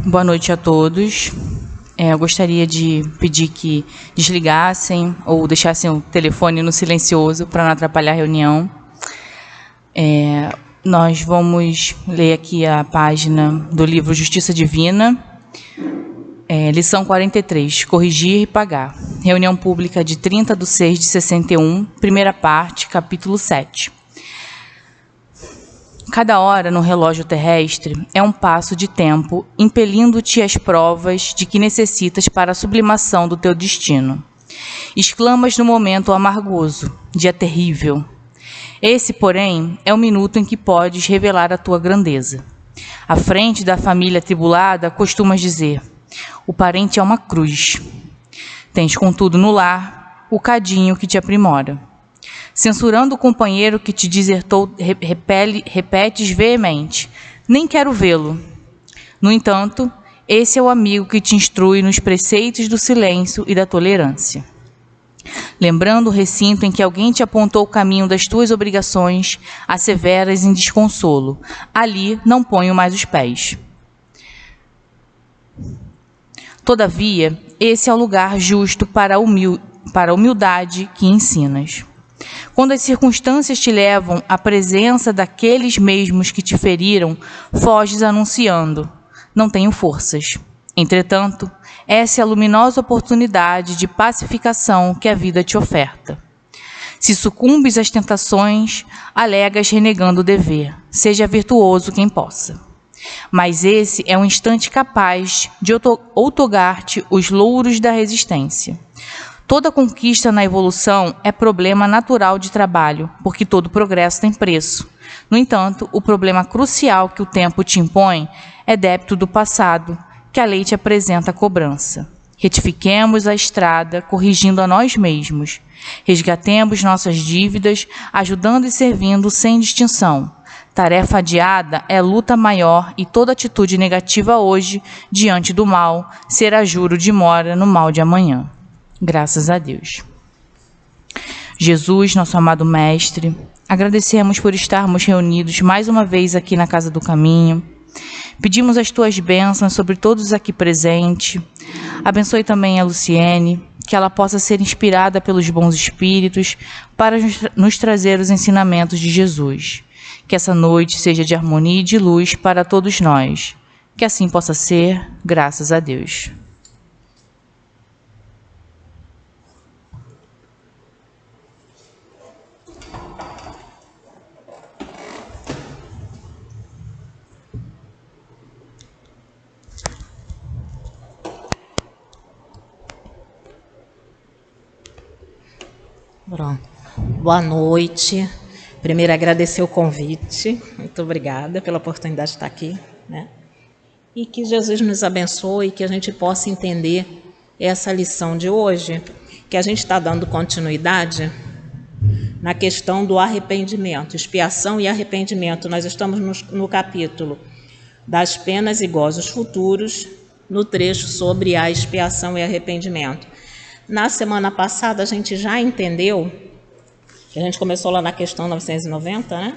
Boa noite a todos. Eu gostaria de pedir que desligassem ou deixassem o telefone no silencioso para não atrapalhar a reunião. Nós vamos ler aqui a página do livro Justiça Divina, lição 43, Corrigir e Pagar. Reunião pública de 30/6/61, primeira parte, capítulo 7. Cada hora no relógio terrestre é um passo de tempo, impelindo-te às provas de que necessitas para a sublimação do teu destino. Exclamas no momento amargoso, dia terrível. Esse, porém, é o minuto em que podes revelar a tua grandeza. À frente da família atribulada, costumas dizer: o parente é uma cruz. Tens, contudo, no lar o cadinho que te aprimora. Censurando o companheiro que te desertou, repetes veemente: nem quero vê-lo. No entanto, esse é o amigo que te instrui nos preceitos do silêncio e da tolerância. Lembrando o recinto em que alguém te apontou o caminho das tuas obrigações, asseveras em desconsolo: ali não ponho mais os pés. Todavia, esse é o lugar justo para a humildade que ensinas. Quando as circunstâncias te levam à presença daqueles mesmos que te feriram, foges anunciando: não tenho forças. Entretanto, essa é a luminosa oportunidade de pacificação que a vida te oferta. Se sucumbes às tentações, alegas renegando o dever. Seja virtuoso quem possa. Mas esse é um instante capaz de outorgar-te os louros da resistência. Toda conquista na evolução é problema natural de trabalho, porque todo progresso tem preço. No entanto, o problema crucial que o tempo te impõe é débito do passado, que a lei te apresenta a cobrança. Retifiquemos a estrada, corrigindo a nós mesmos. Resgatemos nossas dívidas, ajudando e servindo sem distinção. Tarefa adiada é luta maior e toda atitude negativa hoje, diante do mal, será juro de mora no mal de amanhã. Graças a Deus. Jesus, nosso amado Mestre, agradecemos por estarmos reunidos mais uma vez aqui na Casa do Caminho. Pedimos as tuas bênçãos sobre todos aqui presentes. Abençoe também a Luciene, que ela possa ser inspirada pelos bons espíritos para nos trazer os ensinamentos de Jesus. Que essa noite seja de harmonia e de luz para todos nós. Que assim possa ser, graças a Deus. Pronto. Boa noite. Primeiro, agradecer o convite. Muito obrigada pela oportunidade de estar aqui, né? E que Jesus nos abençoe, que a gente possa entender essa lição de hoje, que a gente está dando continuidade na questão do arrependimento, expiação e arrependimento. Nós estamos no capítulo das penas e gozos futuros, no trecho sobre a expiação e arrependimento. Na semana passada, a gente já entendeu, que a gente começou lá na questão 990, né?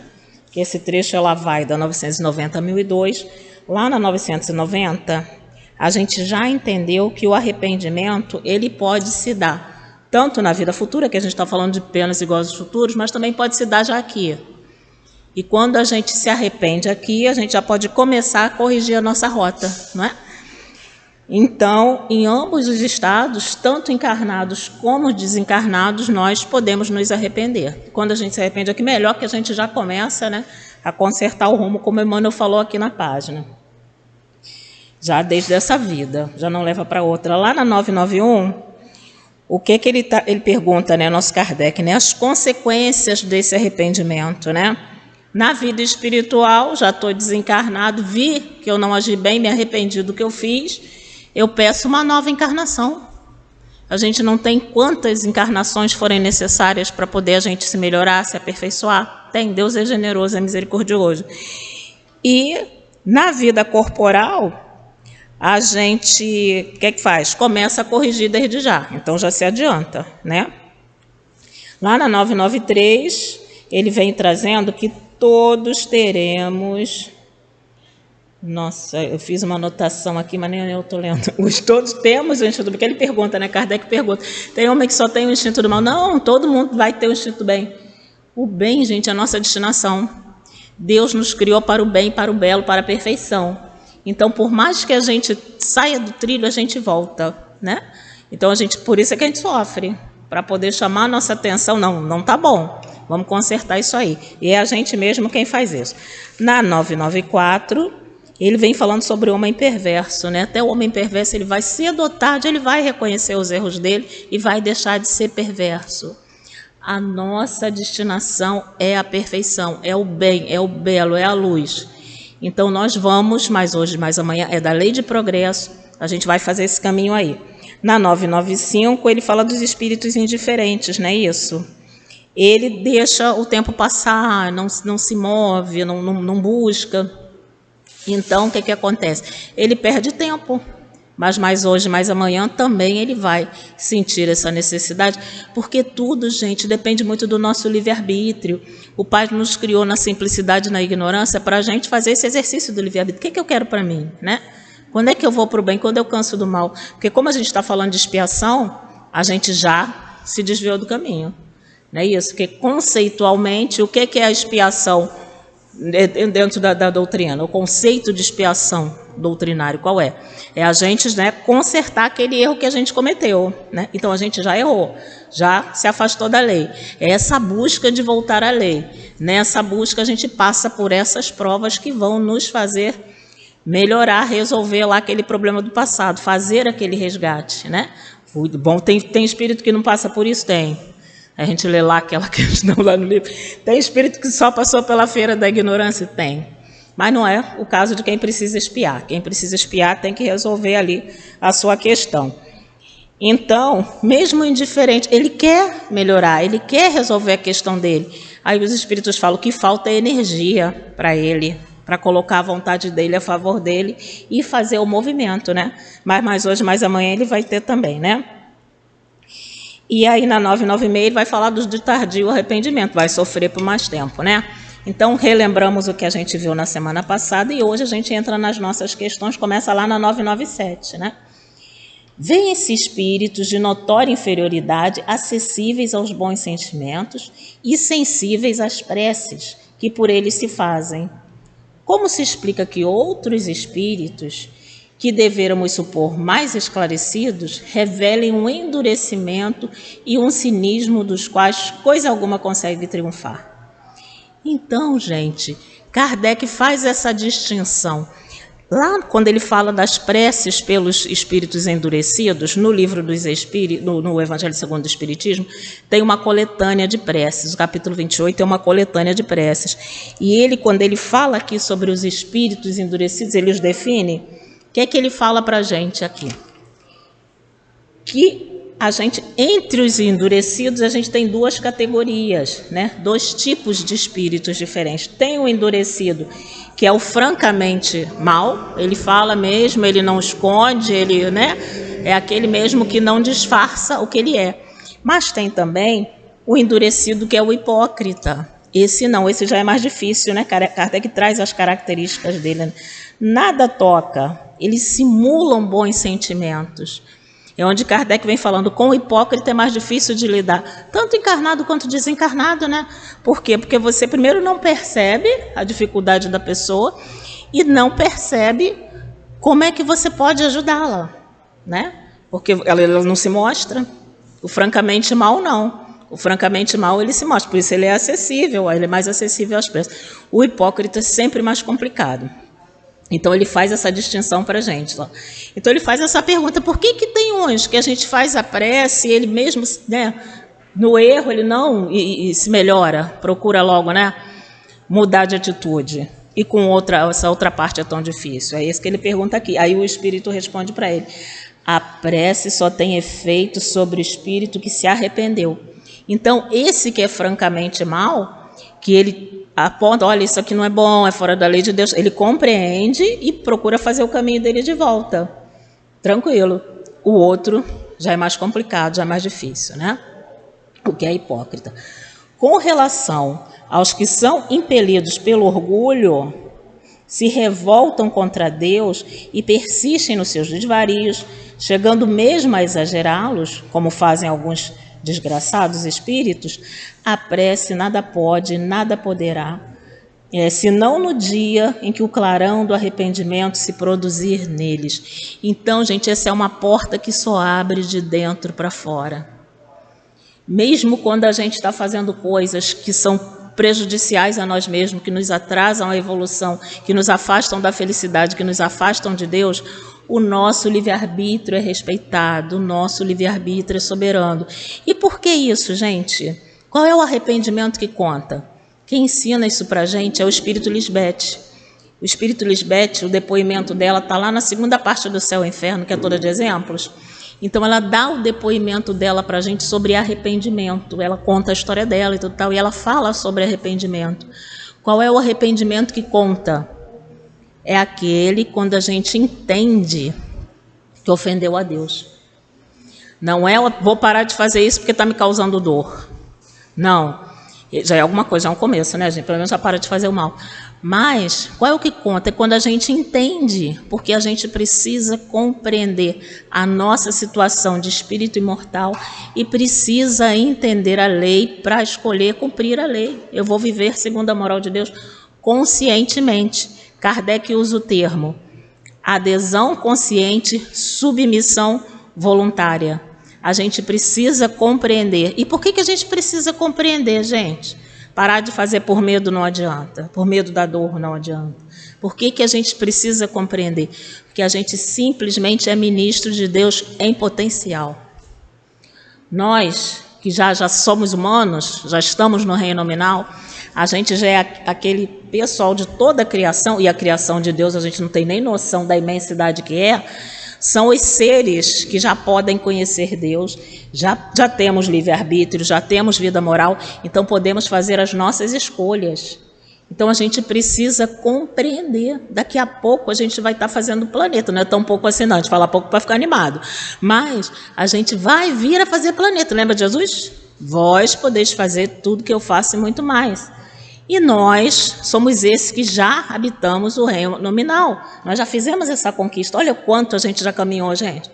Que esse trecho ela vai da 990 a 1002. Lá na 990, a gente já entendeu que o arrependimento ele pode se dar tanto na vida futura, que a gente está falando de penas e gozos futuros, mas também pode se dar já aqui. E quando a gente se arrepende aqui, a gente já pode começar a corrigir a nossa rota, não é? Então, em ambos os estados, tanto encarnados como desencarnados, nós podemos nos arrepender. Quando a gente se arrepende aqui, melhor que a gente já começa, né, a consertar o rumo, como o Emmanuel falou aqui na página. Já desde essa vida, já não leva para outra. Lá na 991, o que ele pergunta, né, nosso Kardec, né, as consequências desse arrependimento, né? Na vida espiritual, já estou desencarnado, vi que eu não agi bem, me arrependi do que eu fiz, eu peço uma nova encarnação. A gente não tem quantas encarnações forem necessárias para poder a gente se melhorar, se aperfeiçoar. Tem, Deus é generoso, é misericordioso. E na vida corporal, a gente, o que é que faz? Começa a corrigir desde já, então já se adianta, né? Lá na 993, ele vem trazendo que todos teremos Nossa, eu fiz uma anotação aqui, mas nem eu estou lendo. Todos temos o instinto, porque ele pergunta, né? Kardec pergunta, tem homem que só tem o instinto do mal? Não, todo mundo vai ter o instinto do bem. O bem, gente, é a nossa destinação. Deus nos criou para o bem, para o belo, para a perfeição. Então, por mais que a gente saia do trilho, a gente volta, né? Então, por isso é que a gente sofre, para poder chamar a nossa atenção. Não tá bom, vamos consertar isso aí. E é a gente mesmo quem faz isso. Na 994, ele vem falando sobre o homem perverso, né? Até o homem perverso, ele vai cedo ou tarde, ele vai reconhecer os erros dele e vai deixar de ser perverso. A nossa destinação é a perfeição, é o bem, é o belo, é a luz. Então, nós vamos, mais hoje, mais amanhã, é da lei de progresso, a gente vai fazer esse caminho aí. Na 995, ele fala dos espíritos indiferentes, não é isso? Ele deixa o tempo passar, não se move, não busca. Então, o que acontece? Ele perde tempo. Mas mais hoje, mais amanhã, também ele vai sentir essa necessidade, porque tudo, gente, depende muito do nosso livre-arbítrio. O Pai nos criou na simplicidade e na ignorância para a gente fazer esse exercício do livre-arbítrio. O que eu quero para mim, né? Quando é que eu vou para o bem? Quando eu canso do mal? Porque como a gente está falando de expiação, a gente já se desviou do caminho. Não é isso? Porque conceitualmente, o que é a expiação dentro da doutrina? O conceito de expiação doutrinário qual é? É a gente, né, consertar aquele erro que a gente cometeu, né? Então a gente já errou, já se afastou da lei. É essa busca de voltar à lei. Nessa busca a gente passa por essas provas que vão nos fazer melhorar, resolver lá aquele problema do passado, fazer aquele resgate, né? Bom, tem espírito que não passa por isso? Tem. A gente lê lá aquela questão lá no livro. Tem espírito que só passou pela feira da ignorância? Tem. Mas não é o caso de quem precisa expiar. Quem precisa expiar tem que resolver ali a sua questão. Então, mesmo indiferente, ele quer melhorar, ele quer resolver a questão dele. Aí os espíritos falam que falta energia para ele, para colocar a vontade dele a favor dele e fazer o movimento, né? Mas mais hoje, mais amanhã ele vai ter também, né? E aí na 996 ele vai falar de tardio arrependimento, vai sofrer por mais tempo, né? Então relembramos o que a gente viu na semana passada e hoje a gente entra nas nossas questões, começa lá na 997, né? Vêem-se espíritos de notória inferioridade, acessíveis aos bons sentimentos e sensíveis às preces que por eles se fazem. Como se explica que outros espíritos, que deveramos supor mais esclarecidos, revelem um endurecimento e um cinismo dos quais coisa alguma consegue triunfar? Então, gente, Kardec faz essa distinção. Lá, quando ele fala das preces pelos espíritos endurecidos, no livro dos Espíritos, no Evangelho segundo o Espiritismo, tem uma coletânea de preces. O capítulo 28 é uma coletânea de preces. E ele, quando ele fala aqui sobre os espíritos endurecidos, ele os define. O que é que ele fala para a gente aqui? Que a gente, entre os endurecidos, a gente tem duas categorias, né? Dois tipos de espíritos diferentes. Tem o endurecido, que é o francamente mal, ele fala mesmo, ele não esconde, ele, né? É aquele mesmo que não disfarça o que ele é. Mas tem também o endurecido, que é o hipócrita. Esse não, esse já é mais difícil, né? Kardec traz as características dele. Nada toca, eles simulam bons sentimentos. É onde Kardec vem falando, com o hipócrita é mais difícil de lidar, tanto encarnado quanto desencarnado, né? Por quê? Porque você primeiro não percebe a dificuldade da pessoa e não percebe como é que você pode ajudá-la, né? Porque ela não se mostra. O francamente mal, não. O francamente mal, ele se mostra, por isso ele é acessível, ele é mais acessível às preces. O hipócrita é sempre mais complicado. Então, ele faz essa distinção para a gente. Ó. Então, ele faz essa pergunta, por que tem uns que a gente faz a prece, ele mesmo, né, no erro, ele não e se melhora, procura logo, né, mudar de atitude. E com essa outra parte é tão difícil. É isso que ele pergunta aqui. Aí o Espírito responde para ele. A prece só tem efeito sobre o espírito que se arrependeu. Então, esse que é francamente mal, que ele aponta, olha, isso aqui não é bom, é fora da lei de Deus, ele compreende e procura fazer o caminho dele de volta. Tranquilo. O outro já é mais complicado, já é mais difícil, né? O que é hipócrita. Com relação aos que são impelidos pelo orgulho, se revoltam contra Deus e persistem nos seus desvarios, chegando mesmo a exagerá-los, como fazem alguns desgraçados espíritos, a prece nada pode, nada poderá, senão no dia em que o clarão do arrependimento se produzir neles. Então, gente, essa é uma porta que só abre de dentro para fora. Mesmo quando a gente está fazendo coisas que são prejudiciais a nós mesmos, que nos atrasam a evolução, que nos afastam da felicidade, que nos afastam de Deus, o nosso livre-arbítrio é respeitado, o nosso livre-arbítrio é soberano. E por que isso, gente? Qual é o arrependimento que conta? Quem ensina isso para a gente é o Espírito Lisbeth. O Espírito Lisbeth, o depoimento dela está lá na segunda parte do Céu e Inferno, que é toda de exemplos. Então, ela dá o depoimento dela para a gente sobre arrependimento. Ela conta a história dela e tudo tal, e ela fala sobre arrependimento. Qual é o arrependimento que conta? É aquele quando a gente entende que ofendeu a Deus. Não é, vou parar de fazer isso porque está me causando dor. Não. Já é alguma coisa, já é um começo, né, gente? Pelo menos já para de fazer o mal. Mas, qual é o que conta? É quando a gente entende, porque a gente precisa compreender a nossa situação de espírito imortal e precisa entender a lei para escolher cumprir a lei. Eu vou viver segundo a moral de Deus conscientemente. Kardec usa o termo adesão consciente, submissão voluntária. A gente precisa compreender. E por que a gente precisa compreender, gente? Parar de fazer por medo não adianta. Por medo da dor não adianta. Por que a gente precisa compreender? Porque a gente simplesmente é ministro de Deus em potencial. Nós, que já somos humanos, já estamos no reino nominal, a gente já é aquele pessoal de toda a criação, e a criação de Deus a gente não tem nem noção da imensidade que é, são os seres que já podem conhecer Deus, já temos livre-arbítrio, já temos vida moral, então podemos fazer as nossas escolhas. Então a gente precisa compreender. Daqui a pouco a gente vai estar fazendo o planeta, não é tão pouco assim não, a gente fala pouco para ficar animado, mas a gente vai vir a fazer planeta, lembra de Jesus? Vós podeis fazer tudo que eu faço e muito mais. E nós somos esses que já habitamos o reino nominal. Nós já fizemos essa conquista. Olha o quanto a gente já caminhou, gente.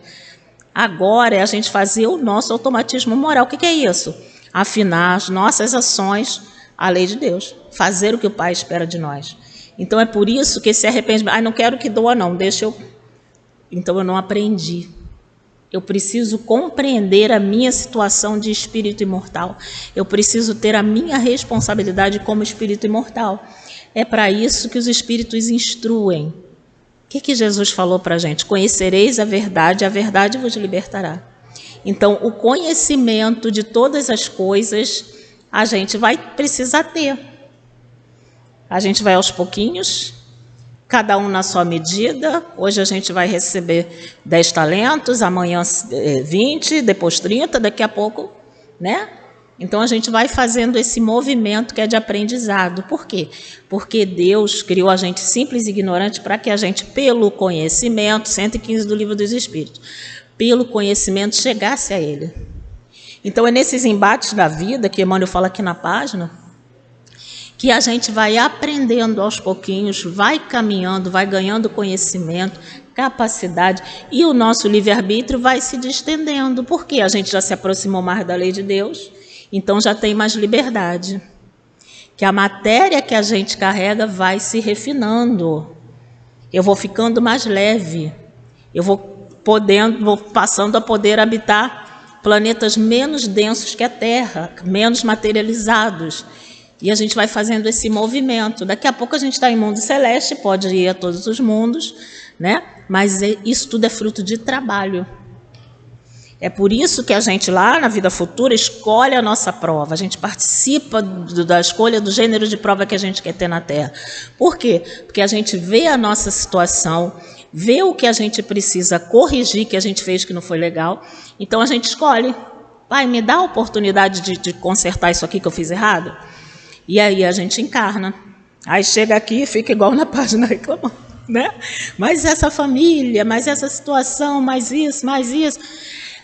Agora é a gente fazer o nosso automatismo moral. O que é isso? Afinar as nossas ações à lei de Deus. Fazer o que o Pai espera de nós. Então é por isso que esse arrependimento... não quero que doa não, deixa eu... Então eu não aprendi. Eu preciso compreender a minha situação de espírito imortal. Eu preciso ter a minha responsabilidade como espírito imortal. É para isso que os espíritos instruem. O que Jesus falou para a gente? Conhecereis a verdade vos libertará. Então, o conhecimento de todas as coisas, a gente vai precisar ter. A gente vai aos pouquinhos... Cada um na sua medida. Hoje a gente vai receber 10 talentos, amanhã 20, depois 30, daqui a pouco, né? Então a gente vai fazendo esse movimento que é de aprendizado. Por quê? Porque Deus criou a gente simples e ignorante para que a gente, pelo conhecimento, 115 do Livro dos Espíritos, pelo conhecimento chegasse a Ele. Então é nesses embates da vida, que Emmanuel fala aqui na página, que a gente vai aprendendo aos pouquinhos, vai caminhando, vai ganhando conhecimento, capacidade, e o nosso livre-arbítrio vai se distendendo, porque a gente já se aproximou mais da lei de Deus, então já tem mais liberdade. Que a matéria que a gente carrega vai se refinando. Eu vou ficando mais leve, eu vou passando a poder habitar planetas menos densos que a Terra, menos materializados. E a gente vai fazendo esse movimento. Daqui a pouco a gente está em mundo celeste, pode ir a todos os mundos, né? Mas isso tudo é fruto de trabalho. É por isso que a gente lá na vida futura escolhe a nossa prova. A gente participa da escolha do gênero de prova que a gente quer ter na Terra. Por quê? Porque a gente vê a nossa situação, vê o que a gente precisa corrigir, que a gente fez que não foi legal. Então a gente escolhe. Pai, me dá a oportunidade de consertar isso aqui que eu fiz errado? E aí a gente encarna. Aí chega aqui e fica igual na página reclamando, né? Mas essa família, mas essa situação, mais isso.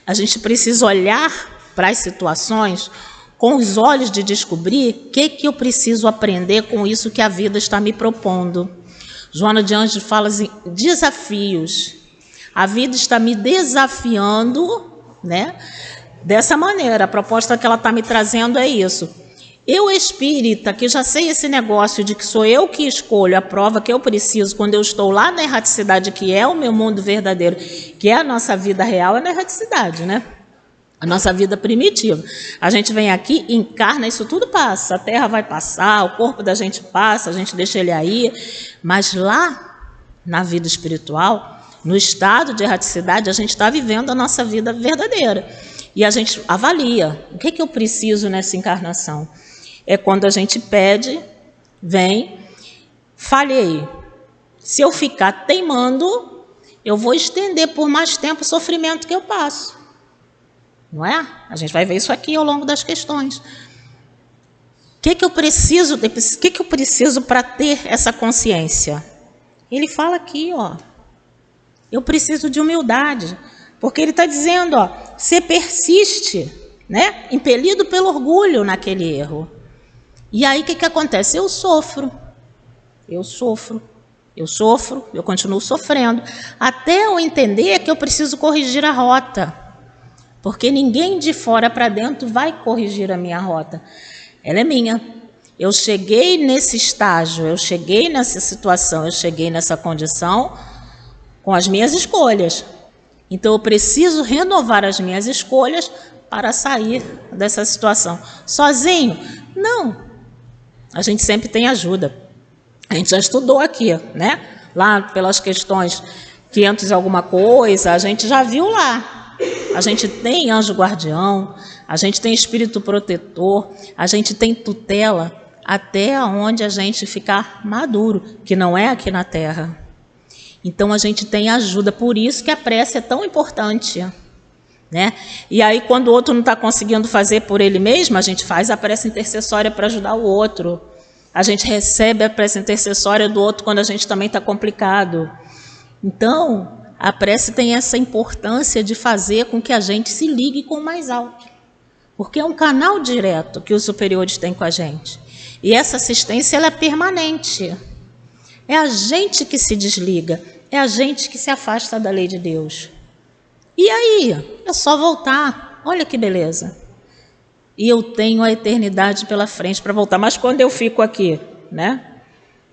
A gente precisa olhar para as situações com os olhos de descobrir o que eu preciso aprender com isso que a vida está me propondo. Joana de Ângeles fala assim, desafios. A vida está me desafiando, né? Dessa maneira, a proposta que ela está me trazendo é isso. Eu, espírita, que já sei esse negócio de que sou eu que escolho a prova que eu preciso quando eu estou lá na erraticidade, que é o meu mundo verdadeiro, que é a nossa vida real, é na erraticidade, né? A nossa vida primitiva. A gente vem aqui, encarna, isso tudo passa. A terra vai passar, o corpo da gente passa, a gente deixa ele aí. Mas lá, na vida espiritual, no estado de erraticidade, a gente está vivendo a nossa vida verdadeira. E a gente avalia. O que eu preciso nessa encarnação? É quando a gente pede, vem, falhei. Se eu ficar teimando, eu vou estender por mais tempo o sofrimento que eu passo. Não é? A gente vai ver isso aqui ao longo das questões. O que eu preciso? O que eu preciso para ter essa consciência? Ele fala aqui, ó. Eu preciso de humildade, porque ele está dizendo, ó, você persiste, né? Impelido pelo orgulho naquele erro. E aí o que acontece? Eu sofro, eu continuo sofrendo, até eu entender que eu preciso corrigir a rota. Porque ninguém de fora para dentro vai corrigir a minha rota. Ela é minha. Eu cheguei nesse estágio, eu cheguei nessa situação, eu cheguei nessa condição com as minhas escolhas. Então eu preciso renovar as minhas escolhas para sair dessa situação. Sozinho? Não. A gente sempre tem ajuda. A gente já estudou aqui, né? Lá pelas questões 500 e alguma coisa, a gente já viu lá. A gente tem anjo guardião, a gente tem espírito protetor, a gente tem tutela até onde a gente ficar maduro, que não é aqui na Terra. Então a gente tem ajuda, por isso que a prece é tão importante, né? E aí quando o outro não está conseguindo fazer por ele mesmo, a gente faz a prece intercessória para ajudar o outro. A gente recebe a prece intercessória do outro quando a gente também está complicado. Então a prece tem essa importância de fazer com que a gente se ligue com o mais alto. Porque é um canal direto que os superiores têm com a gente. E essa assistência ela é permanente. É a gente que se desliga. É a gente que se afasta da lei de Deus. E aí? É só voltar. Olha que beleza. E eu tenho a eternidade pela frente para voltar. Mas quando eu fico aqui, né?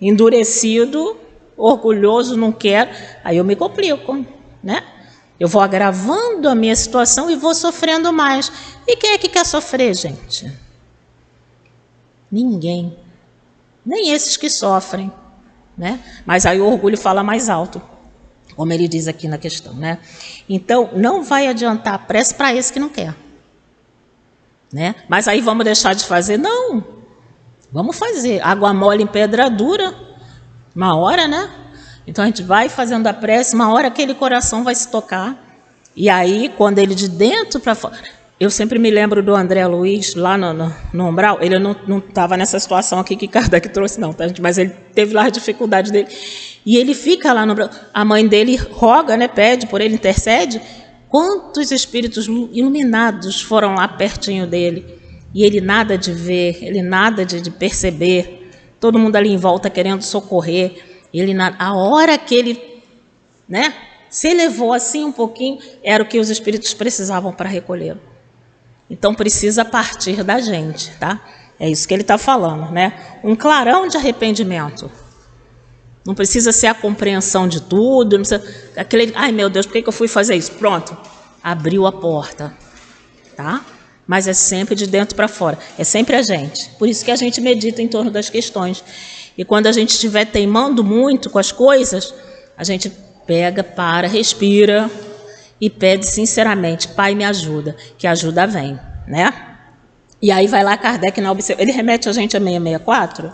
Endurecido, orgulhoso, não quero, aí eu me complico, né? Eu vou agravando a minha situação e vou sofrendo mais. E quem é que quer sofrer, gente? Ninguém. Nem esses que sofrem, né? Mas aí o orgulho fala mais alto, como ele diz aqui na questão, né? Então, não vai adiantar a prece para esse que não quer, né? Mas aí vamos deixar de fazer? Não. Vamos fazer. Água mole em pedra dura. Uma hora, né? Então a gente vai fazendo a prece, uma hora aquele coração vai se tocar. E aí, quando ele de dentro para fora... Eu sempre me lembro do André Luiz, lá no umbral. Ele não estava nessa situação aqui que Kardec trouxe, não, tá, gente? Mas ele teve lá a dificuldade dele. E ele fica lá no umbral. A mãe dele roga, né? Pede por ele, intercede. Quantos espíritos iluminados foram lá pertinho dele? E ele nada de ver, ele nada de perceber. Todo mundo ali em volta querendo socorrer. A hora que ele, né, se elevou assim um pouquinho, era o que os espíritos precisavam para recolhê-lo. Então precisa partir da gente, tá? É isso que ele está falando, né? Um clarão de arrependimento. Não precisa ser a compreensão de tudo, não precisa, aquele, ai meu Deus, por que eu fui fazer isso? Pronto, abriu a porta, tá? Mas é sempre de dentro para fora, é sempre a gente. Por isso que a gente medita em torno das questões. E quando a gente estiver teimando muito com as coisas, a gente pega, para, respira e pede sinceramente, Pai, me ajuda, que a ajuda vem, né? E aí vai lá Kardec na observação, ele remete a gente a 664,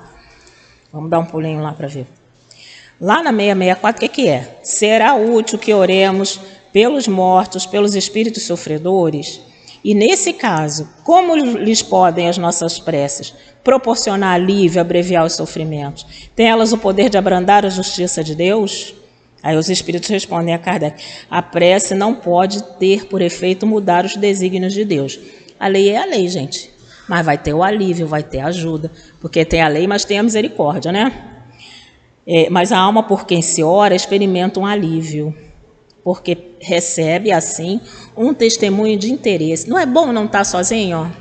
vamos dar um pulinho lá para ver. Lá na 664, o que é? Será útil que oremos pelos mortos, pelos espíritos sofredores? E nesse caso, como lhes podem as nossas preces proporcionar alívio, abreviar os sofrimentos? Tem elas o poder de abrandar a justiça de Deus? Aí os espíritos respondem a Kardec, a prece não pode ter por efeito mudar os desígnios de Deus. A lei é a lei, gente, mas vai ter o alívio, vai ter a ajuda, porque tem a lei, mas tem a misericórdia, né? Mas a alma por quem se ora experimenta um alívio, porque recebe, assim, um testemunho de interesse. Não é bom não estar sozinho?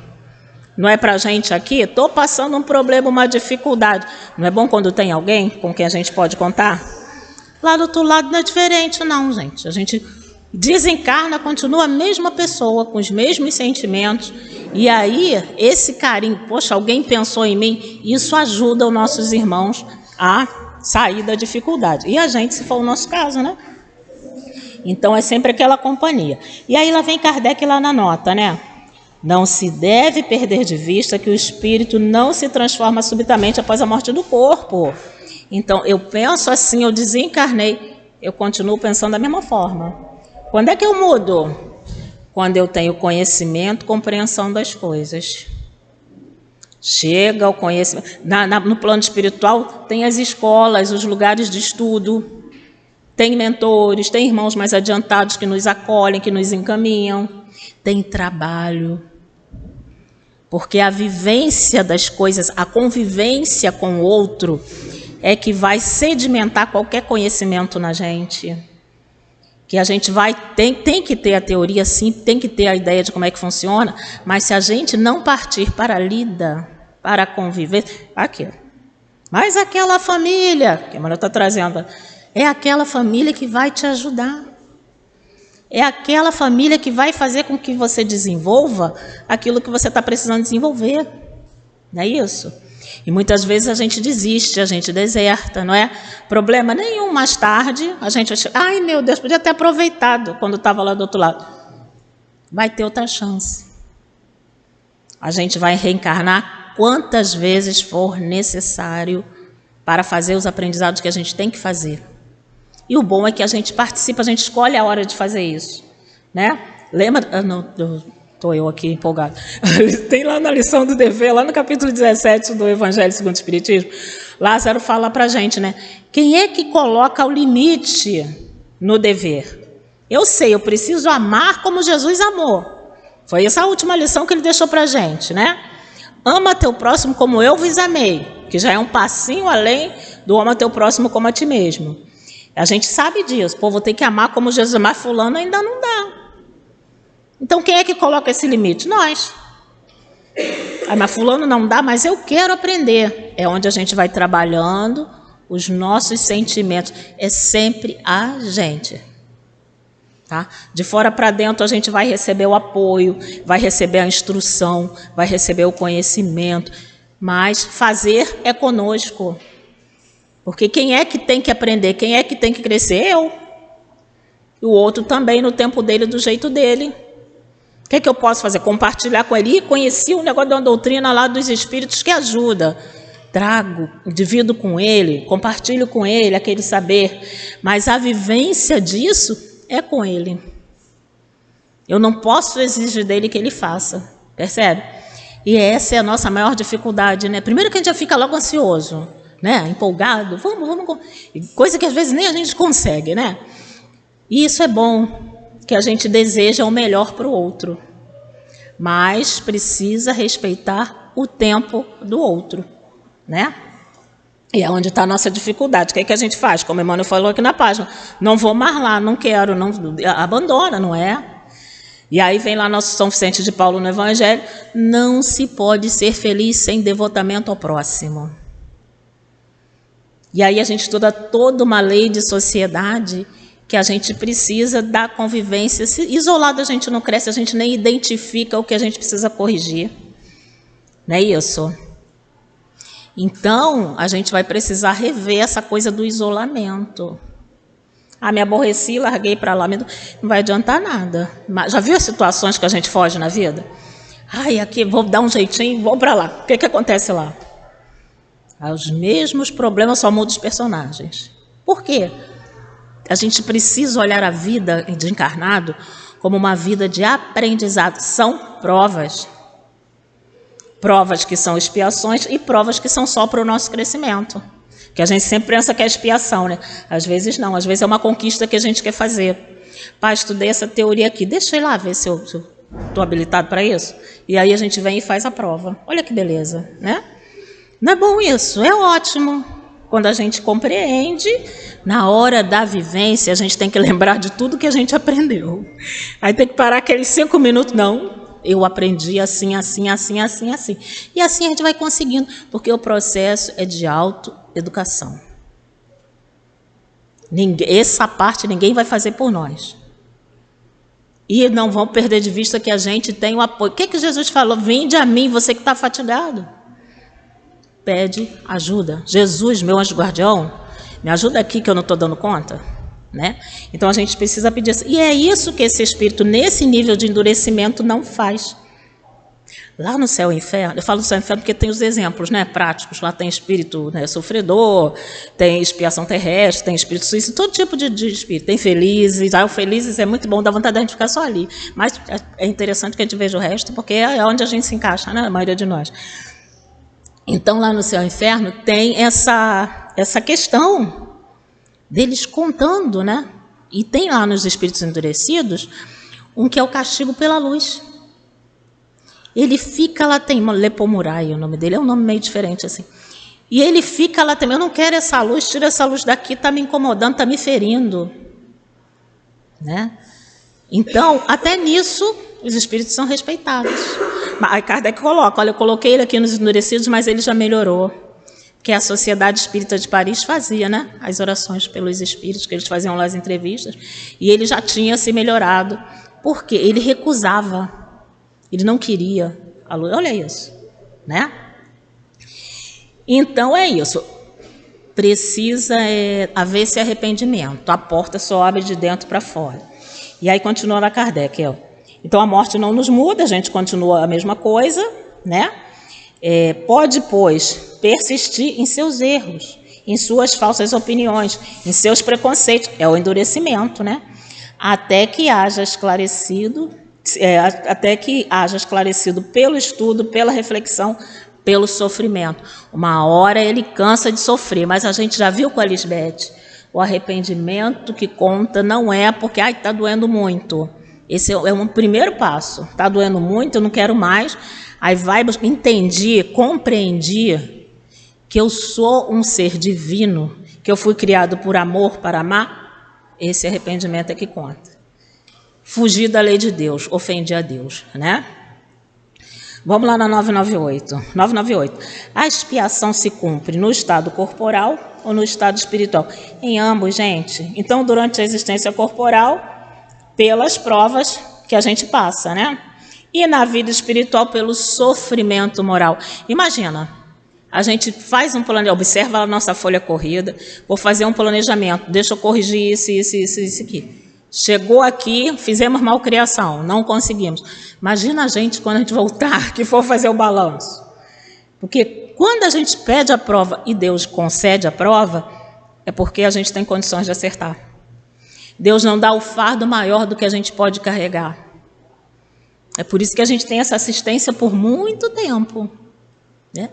Não é para a gente aqui? Estou passando um problema, uma dificuldade. Não é bom quando tem alguém com quem a gente pode contar? Lá do outro lado não é diferente, não, gente. A gente desencarna, continua a mesma pessoa, com os mesmos sentimentos. E aí, esse carinho, poxa, alguém pensou em mim, isso ajuda os nossos irmãos a sair da dificuldade. E a gente, se for o nosso caso, né? Então, é sempre aquela companhia. E aí, lá vem Kardec lá na nota, né? Não se deve perder de vista que o espírito não se transforma subitamente após a morte do corpo. Então, eu penso assim, eu desencarnei, eu continuo pensando da mesma forma. Quando é que eu mudo? Quando eu tenho conhecimento, compreensão das coisas. Chega ao conhecimento. No plano espiritual, tem as escolas, os lugares de estudo, tem mentores, tem irmãos mais adiantados que nos acolhem, que nos encaminham, tem trabalho. Porque a vivência das coisas, a convivência com o outro, é que vai sedimentar qualquer conhecimento na gente. Que a gente tem que ter a teoria, sim, tem que ter a ideia de como é que funciona, mas se a gente não partir para a lida, para conviver, aqui. Mas aquela família, que a Maria está trazendo, é aquela família que vai te ajudar. É aquela família que vai fazer com que você desenvolva aquilo que você está precisando desenvolver. Não é isso? E muitas vezes a gente desiste, a gente deserta, não é? Problema nenhum, mais tarde a gente vai chegar, ai meu Deus, podia ter aproveitado quando estava lá do outro lado. Vai ter outra chance. A gente vai reencarnar quantas vezes for necessário para fazer os aprendizados que a gente tem que fazer. E o bom é que a gente participa, a gente escolhe a hora de fazer isso, né? Lembra? Estou eu aqui empolgado. Tem lá na lição do dever, lá no capítulo 17 do Evangelho segundo o Espiritismo, Lázaro fala para a gente, né? Quem é que coloca o limite no dever? Eu sei, eu preciso amar como Jesus amou. Foi essa a última lição que ele deixou para a gente, né? Ama teu próximo como eu vos amei, que já é um passinho além do ama teu próximo como a ti mesmo. A gente sabe disso. Pô, vou ter que amar como Jesus, mas fulano ainda não dá. Então, quem é que coloca esse limite? Nós. Mas fulano não dá, mas eu quero aprender. É onde a gente vai trabalhando os nossos sentimentos. É sempre a gente. Tá? De fora para dentro, a gente vai receber o apoio, vai receber a instrução, vai receber o conhecimento. Mas fazer é conosco. Porque quem é que tem que aprender? Quem é que tem que crescer? Eu. E o outro também, no tempo dele, do jeito dele. O que é que eu posso fazer? Compartilhar com ele. E conheci o negócio de uma doutrina lá dos espíritos que ajuda. Trago, divido com ele, compartilho com ele aquele saber. Mas a vivência disso é com ele. Eu não posso exigir dele que ele faça. Percebe? E essa é a nossa maior dificuldade, né? Primeiro que a gente já fica logo ansioso, né? Empolgado, vamos. Coisa que às vezes nem a gente consegue, né? E isso é bom, que a gente deseja o melhor para o outro. Mas precisa respeitar o tempo do outro, né? E é onde está a nossa dificuldade. O que é que a gente faz? Como o Emmanuel falou aqui na página, não vou mais lá, não quero, não, abandona, não é? E aí vem lá nosso São Vicente de Paulo no Evangelho, não se pode ser feliz sem devotamento ao próximo. E aí a gente estuda toda uma lei de sociedade que a gente precisa da convivência. Se isolado a gente não cresce, a gente nem identifica o que a gente precisa corrigir. Não é isso? Então, a gente vai precisar rever essa coisa do isolamento. Ah, me aborreci, larguei para lá, não vai adiantar nada. Já viu as situações que a gente foge na vida? Ai, aqui, vou dar um jeitinho, vou para lá. O que acontece lá? Os mesmos problemas, só mudam os personagens. Por quê? A gente precisa olhar a vida de encarnado como uma vida de aprendizado. São provas. Provas que são expiações e provas que são só para o nosso crescimento. Que a gente sempre pensa que é expiação, né? Às vezes não, às vezes é uma conquista que a gente quer fazer. Pai, estudei essa teoria aqui, deixa eu ir lá ver se eu estou habilitado para isso. E aí a gente vem e faz a prova. Olha que beleza, né? Não é bom isso? É ótimo. quando a gente compreende, na hora da vivência, a gente tem que lembrar de tudo que a gente aprendeu. Aí tem que parar aqueles 5 minutos, não, eu aprendi assim, assim, assim, assim, assim. E assim a gente vai conseguindo, porque o processo é de autoeducação. Essa parte ninguém vai fazer por nós. E não vão perder de vista que a gente tem o apoio. O que Jesus falou? Vinde a mim, você que está fatigado. Pede ajuda. Jesus, meu anjo guardião, me ajuda aqui que eu não estou dando conta. Né? Então a gente precisa pedir. E é isso que esse espírito, nesse nível de endurecimento, não faz. Lá no céu e inferno, eu falo do céu e inferno porque tem os exemplos, né, práticos. Lá tem espírito, né, sofredor, tem expiação terrestre, tem espírito suíço, todo tipo de espírito. Tem felizes. O felizes é muito bom, dá vontade da gente ficar só ali. Mas é interessante que a gente veja o resto, porque é onde a gente se encaixa, né, a maioria de nós. Então, lá no céu e inferno, tem essa questão deles contando, né? E tem lá nos espíritos endurecidos um que é o castigo pela luz. Ele fica lá, tem Lepomurai, o nome dele, é um nome meio diferente assim. E ele fica lá também, eu não quero essa luz, tira essa luz daqui, está me incomodando, está me ferindo. Né? Então, até nisso, os espíritos são respeitados. Aí Kardec coloca, olha, eu coloquei ele aqui nos endurecidos, mas ele já melhorou. Que a Sociedade Espírita de Paris fazia, né? As orações pelos espíritos, que eles faziam lá as entrevistas, e ele já tinha se melhorado. Por quê? Ele recusava. Ele não queria a luz. Olha isso, né? Então é isso. Precisa haver esse arrependimento. A porta só abre de dentro para fora. E aí continua lá Kardec. Então a morte não nos muda, a gente continua a mesma coisa, né? Pode, pois, persistir em seus erros, em suas falsas opiniões, em seus preconceitos. É o endurecimento, né? Até que haja esclarecido pelo estudo, pela reflexão, pelo sofrimento. Uma hora ele cansa de sofrer, mas a gente já viu com a Lisbeth, o arrependimento que conta não é porque está doendo muito. Esse é um primeiro passo. Está doendo muito, eu não quero mais. Aí compreendi que eu sou um ser divino, que eu fui criado por amor para amar. Esse arrependimento é que conta. Fugir da lei de Deus, ofendi a Deus, né? Vamos lá na 998. 998. A expiação se cumpre no estado corporal ou no estado espiritual? Em ambos, gente. Então, durante a existência corporal, pelas provas que a gente passa, né? E na vida espiritual, pelo sofrimento moral. Imagina, a gente faz um planejamento, observa a nossa folha corrida, vou fazer um planejamento, deixa eu corrigir isso aqui. Chegou aqui, fizemos malcriação, não conseguimos. Imagina a gente quando a gente voltar, que for fazer o balanço. Porque quando a gente pede a prova e Deus concede a prova, é porque a gente tem condições de acertar. Deus não dá o fardo maior do que a gente pode carregar. É por isso que a gente tem essa assistência por muito tempo. Né?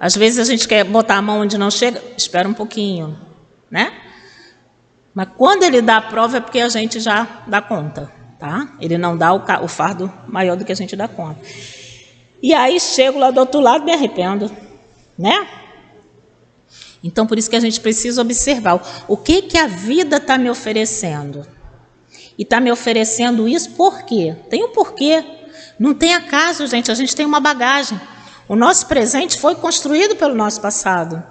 Às vezes a gente quer botar a mão onde não chega, espera um pouquinho, né? Mas quando ele dá a prova é porque a gente já dá conta, tá? Ele não dá o fardo maior do que a gente dá conta. E aí chego lá do outro lado e me arrependo, né? Então, por isso que a gente precisa observar o que a vida está me oferecendo. E está me oferecendo isso por quê? Tem um porquê. Não tem acaso, gente. A gente tem uma bagagem. O nosso presente foi construído pelo nosso passado.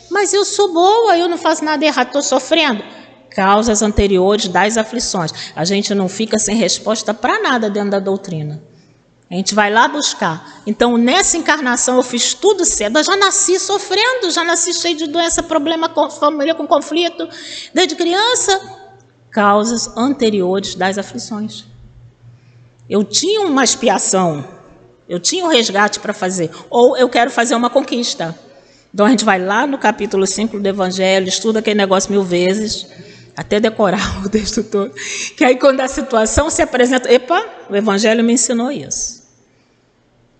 Mas eu sou boa, eu não faço nada errado, estou sofrendo. Causas anteriores das aflições. A gente não fica sem resposta para nada dentro da doutrina. A gente vai lá buscar. Então, nessa encarnação, eu fiz tudo cedo. Eu já nasci sofrendo, já nasci cheio de doença, problema com família, com conflito. Desde criança, causas anteriores das aflições. Eu tinha uma expiação, eu tinha um resgate para fazer. Ou eu quero fazer uma conquista. Então, a gente vai lá no capítulo 5 do Evangelho, estuda aquele negócio 1000 vezes, até decorar o texto todo. Que aí, quando a situação se apresenta... Epa, o Evangelho me ensinou isso.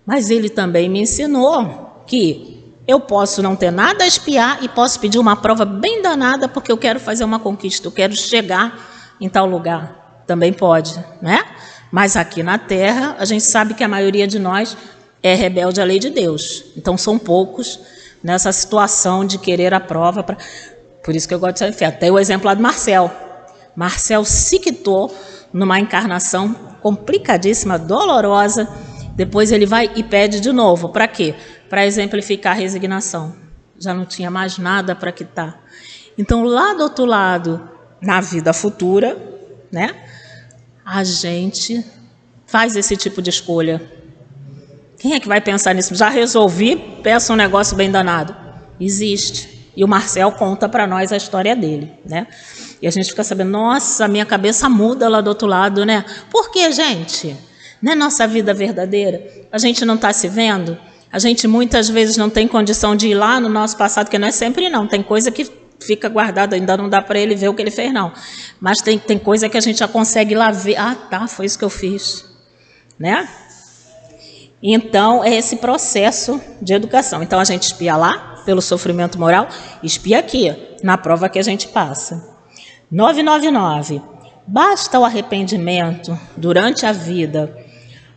Mas ele também me ensinou que eu posso não ter nada a expiar e posso pedir uma prova bem danada porque eu quero fazer uma conquista, eu quero chegar em tal lugar. Também pode, né? Mas aqui na Terra, a gente sabe que a maioria de nós é rebelde à lei de Deus. Então, são poucos, nessa situação de querer a prova. Por isso que eu gosto de ser inferno. Tem o exemplo lá do Marcel. Marcel se quitou numa encarnação complicadíssima, dolorosa. Depois ele vai e pede de novo. Para quê? Para exemplificar a resignação. Já não tinha mais nada para quitar. Então, lá do outro lado, na vida futura, né, a gente faz esse tipo de escolha. Quem é que vai pensar nisso? Já resolvi, peço um negócio bem danado. Existe. E o Marcel conta para nós a história dele, né? E a gente fica sabendo, nossa, minha cabeça muda lá do outro lado, né? Por quê, gente? Não é nossa vida verdadeira? A gente não está se vendo? A gente muitas vezes não tem condição de ir lá no nosso passado, que não é sempre não. Tem coisa que fica guardada, ainda não dá para ele ver o que ele fez, não. Mas tem coisa que a gente já consegue ir lá ver. Ah, tá, foi isso que eu fiz, né? Então, é esse processo de educação. Então, a gente espia lá, pelo sofrimento moral, espia aqui, na prova que a gente passa. 999. Basta o arrependimento durante a vida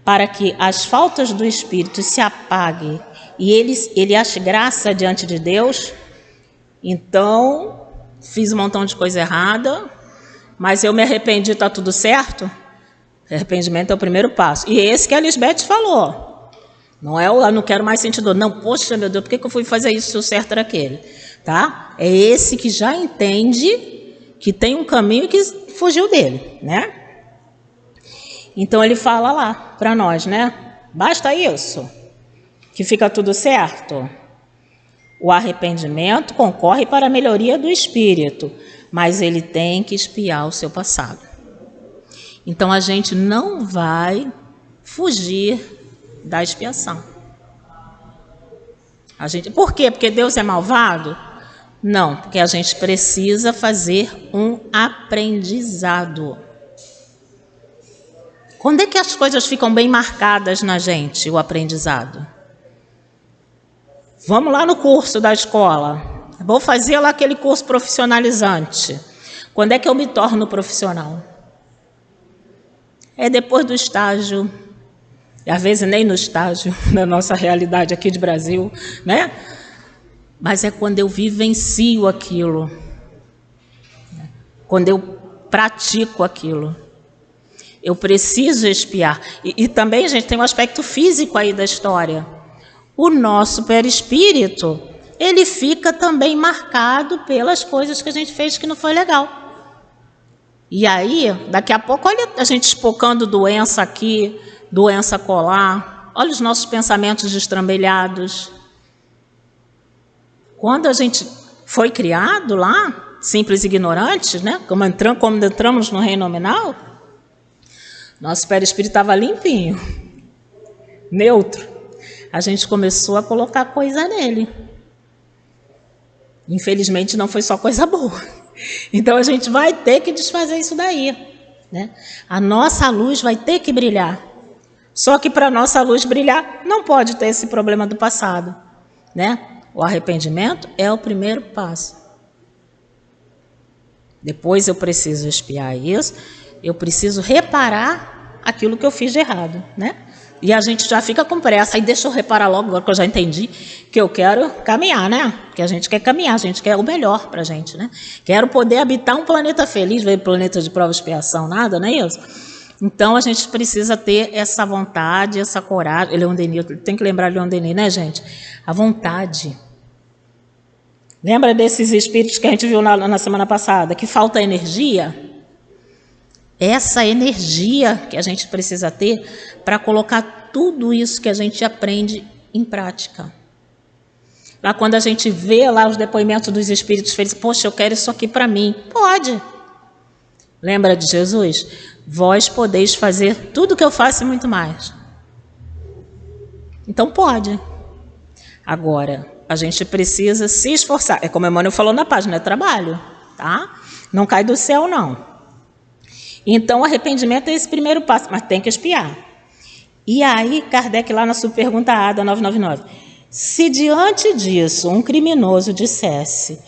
para que as faltas do Espírito se apaguem e ele ache graça diante de Deus? Então, fiz um montão de coisa errada, mas eu me arrependi, está tudo certo? Arrependimento é o primeiro passo. E esse que a Lisbeth falou. Não é eu não quero mais sentir dor. Não, poxa, meu Deus, por que eu fui fazer isso se o certo era aquele? Tá? É esse que já entende que tem um caminho que fugiu dele, né? Então ele fala lá para nós, né? Basta isso, que fica tudo certo. O arrependimento concorre para a melhoria do espírito, mas ele tem que espiar o seu passado. Então a gente não vai fugir da expiação. Por quê? Porque Deus é malvado? Não, porque a gente precisa fazer um aprendizado. Quando é que as coisas ficam bem marcadas na gente, o aprendizado? Vamos lá no curso da escola. Vou fazer lá aquele curso profissionalizante. Quando é que eu me torno profissional? É depois do estágio. E às vezes nem no estágio, na nossa realidade aqui de Brasil, né? Mas é quando eu vivencio aquilo. Quando eu pratico aquilo. Eu preciso expiar. E também, gente, tem um aspecto físico aí da história. O nosso perispírito, ele fica também marcado pelas coisas que a gente fez que não foi legal. E aí, daqui a pouco, olha a gente espocando doença aqui, doença colar, olha os nossos pensamentos destrambelhados. Quando a gente foi criado lá, simples e ignorantes, né? Como entramos no reino nominal, nosso perispírito estava limpinho, neutro. A gente começou a colocar coisa nele. Infelizmente não foi só coisa boa. Então a gente vai ter que desfazer isso daí, né? A nossa luz vai ter que brilhar. Só que para a nossa luz brilhar, não pode ter esse problema do passado, né? O arrependimento é o primeiro passo. Depois eu preciso expiar isso, eu preciso reparar aquilo que eu fiz de errado, né? E a gente já fica com pressa. Aí deixa eu reparar logo, agora que eu já entendi que eu quero caminhar, né? Porque a gente quer caminhar, a gente quer o melhor para a gente, né? Quero poder habitar um planeta feliz, ver planeta de prova e expiação, nada, não é isso? Então a gente precisa ter essa vontade, essa coragem. Leon Denis, tem que lembrar Leon Denis, né, gente? A vontade. Lembra desses espíritos que a gente viu na semana passada, que falta energia? Essa energia que a gente precisa ter para colocar tudo isso que a gente aprende em prática. Lá quando a gente vê lá os depoimentos dos espíritos felizes, poxa, eu quero isso aqui para mim. Pode. Lembra de Jesus? Vós podeis fazer tudo o que eu faço e muito mais. Então pode. Agora, a gente precisa se esforçar. É como o Emmanuel falou na página, é trabalho, tá? Não cai do céu, não. Então, o arrependimento é esse primeiro passo, mas tem que expiar. E aí, Kardec, lá na sua pergunta A, da 999, se diante disso um criminoso dissesse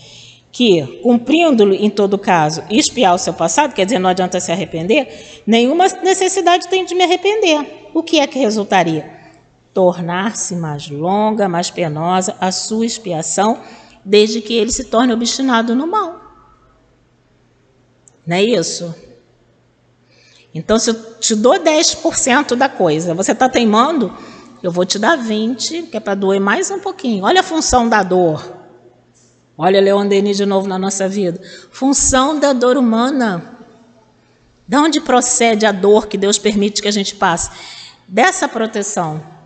que, cumprindo-lhe em todo caso, expiar o seu passado, quer dizer, não adianta se arrepender, nenhuma necessidade tem de me arrepender. O que é que resultaria? tornar-se mais longa, mais penosa a sua expiação, desde que ele se torne obstinado no mal. Não é isso? Então, se eu te dou 10% da coisa, você está teimando, eu vou te dar 20%, que é para doer mais um pouquinho. Olha a função da dor. Olha Leon Denis de novo na nossa vida. Função da dor humana. De onde procede a dor que Deus permite que a gente passe? Dessa proteção.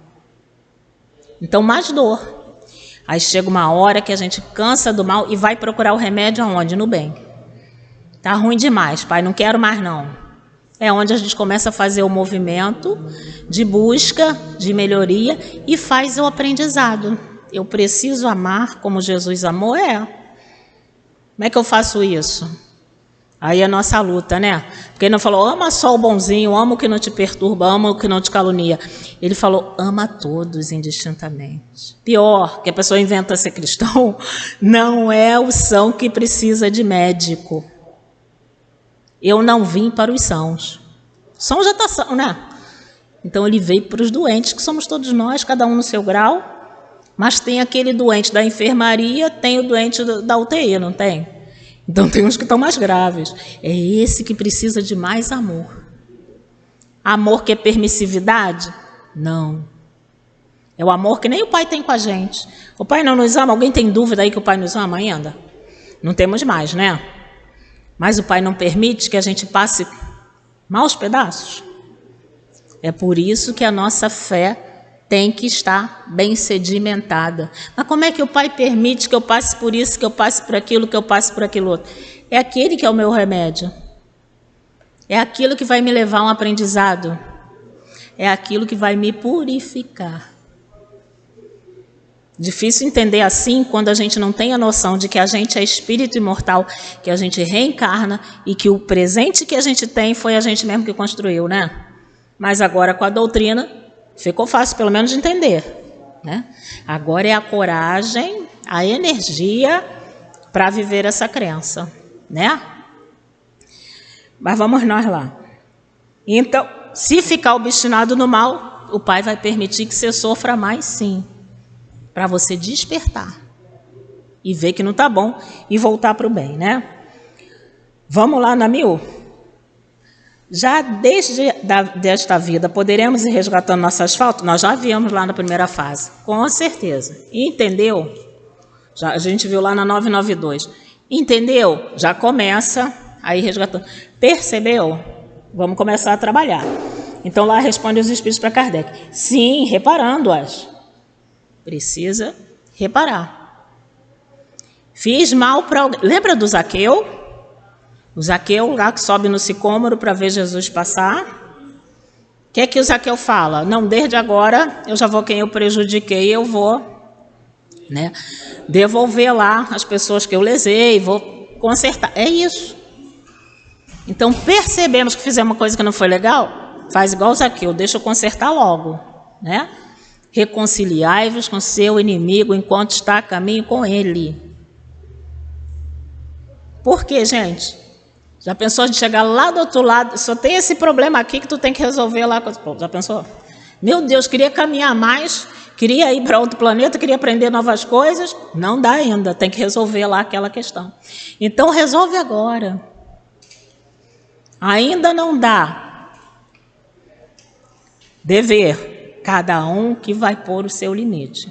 Então, mais dor. Aí chega uma hora que a gente cansa do mal e vai procurar o remédio aonde? No bem. Tá ruim demais, pai, não quero mais não. É onde a gente começa a fazer o movimento de busca, de melhoria e faz o aprendizado. Eu preciso amar como Jesus amou? Como é que eu faço isso? Aí é a nossa luta, né? Porque ele não falou, ama só o bonzinho, ama o que não te perturba, ama o que não te calunia. Ele falou, ama todos indistintamente. Pior, que a pessoa inventa ser cristão, não é o são que precisa de médico. Eu não vim para os sãos. São já está são, né? Então ele veio para os doentes, que somos todos nós, cada um no seu grau. Mas tem aquele doente da enfermaria, tem o doente da UTI, não tem? Então tem uns que estão mais graves. É esse que precisa de mais amor. Amor que é permissividade? Não. É o amor que nem o pai tem com a gente. O pai não nos ama? Alguém tem dúvida aí que o pai nos ama ainda? Não temos mais, né? Mas o pai não permite que a gente passe maus pedaços. É por isso que a nossa fé tem que estar bem sedimentada. Mas como é que o pai permite que eu passe por isso, que eu passe por aquilo, que eu passe por aquilo outro? É aquele que é o meu remédio. É aquilo que vai me levar a um aprendizado. É aquilo que vai me purificar. Difícil entender assim quando a gente não tem a noção de que a gente é espírito imortal, que a gente reencarna e que o presente que a gente tem foi a gente mesmo que construiu, né? Mas agora com a doutrina ficou fácil pelo menos de entender, né? Agora é a coragem, a energia para viver essa crença, né? Mas vamos nós lá. Então, se ficar obstinado no mal, o pai vai permitir que você sofra mais, sim, para você despertar e ver que não está bom e voltar para o bem, né? Vamos lá na 1000. Já desde desta vida, poderemos ir resgatando nossas faltas? Nós já vimos lá na primeira fase, com certeza. Entendeu? Já, a gente viu lá na 992. Entendeu? Já começa a ir resgatando. Percebeu? Vamos começar a trabalhar. Então lá responde os espíritos para Kardec. Sim, reparando-as. Precisa reparar. Fiz mal para alguém. Lembra do Zaqueu? O Zaqueu lá que sobe no sicômoro para ver Jesus passar. O que é que o Zaqueu fala? Não, desde agora eu já vou, quem eu prejudiquei, eu vou, né, devolver lá as pessoas que eu lesei, vou consertar. É isso. Então percebemos que fizemos uma coisa que não foi legal, faz igual o Zaqueu, deixa eu consertar logo, né? Reconciliai-vos com seu inimigo enquanto está a caminho com ele. Por quê, gente? Já pensou de chegar lá do outro lado? Só tem esse problema aqui que tu tem que resolver lá. Já pensou? Meu Deus, queria caminhar mais, queria ir para outro planeta, queria aprender novas coisas. Não dá ainda, tem que resolver lá aquela questão. Então resolve agora. Ainda não dá. Dever. Cada um que vai pôr o seu limite.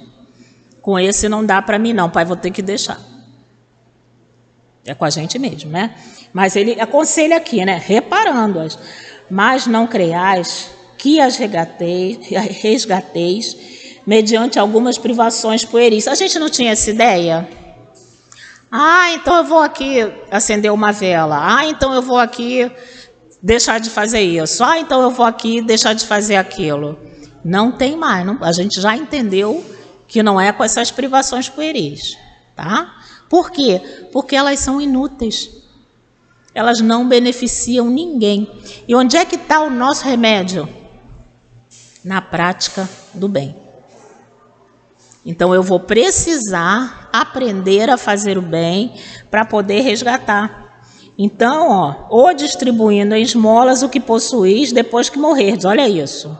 Com esse não dá para mim não, pai, vou ter que deixar. É com a gente mesmo, né? Mas ele aconselha aqui, né? Reparando-as. Mas não creiais que as resgateis mediante algumas privações pueris. A gente não tinha essa ideia? Ah, então eu vou aqui acender uma vela. Ah, então eu vou aqui deixar de fazer isso. Ah, então eu vou aqui deixar de fazer aquilo. Não tem mais. Não, a gente já entendeu que não é com essas privações pueris, tá? Por quê? Porque elas são inúteis. Elas não beneficiam ninguém. E onde é que está o nosso remédio? Na prática do bem. Então eu vou precisar aprender a fazer o bem para poder resgatar. Então, ou distribuindo em esmolas o que possuís depois que morrerdes. Olha isso.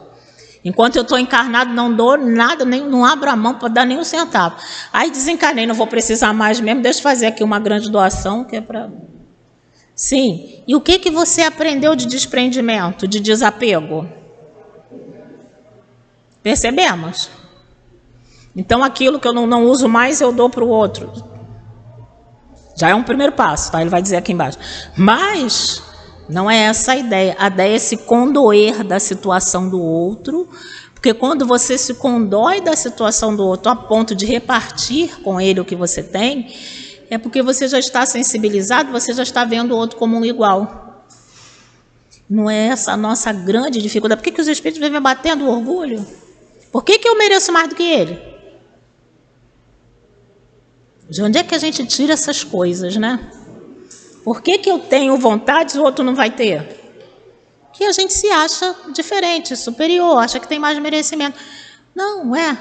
Enquanto eu estou encarnado, não dou nada, nem, não abro a mão para dar nem um centavo. Aí desencarnei, não vou precisar mais mesmo, deixa eu fazer aqui uma grande doação, que é para... Sim. E o que você aprendeu de desprendimento, de desapego? Percebemos? Então, aquilo que eu não uso mais, eu dou para o outro. Já é um primeiro passo, tá? Ele vai dizer aqui embaixo. Mas não é essa a ideia. A ideia é se condoer da situação do outro, porque quando você se condói da situação do outro a ponto de repartir com ele o que você tem, é porque você já está sensibilizado, você já está vendo o outro como um igual. Não é essa a nossa grande dificuldade. Por que os espíritos vivem batendo o orgulho? Por que eu mereço mais do que ele? De onde é que a gente tira essas coisas, né? Por que eu tenho vontade e o outro não vai ter? Que a gente se acha diferente, superior, acha que tem mais merecimento. Não é.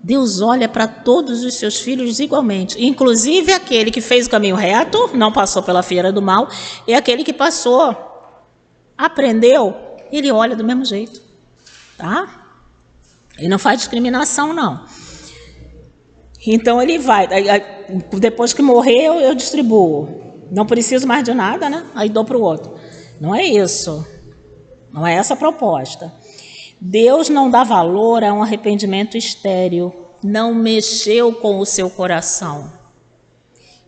Deus olha para todos os seus filhos igualmente, inclusive aquele que fez o caminho reto, não passou pela feira do mal, e aquele que passou, aprendeu, ele olha do mesmo jeito, tá? Ele não faz discriminação, não. Então ele vai, depois que morrer eu distribuo, não preciso mais de nada, né? Aí dou para o outro. Não é isso, não é essa a proposta. Deus não dá valor a um arrependimento estéril, não mexeu com o seu coração.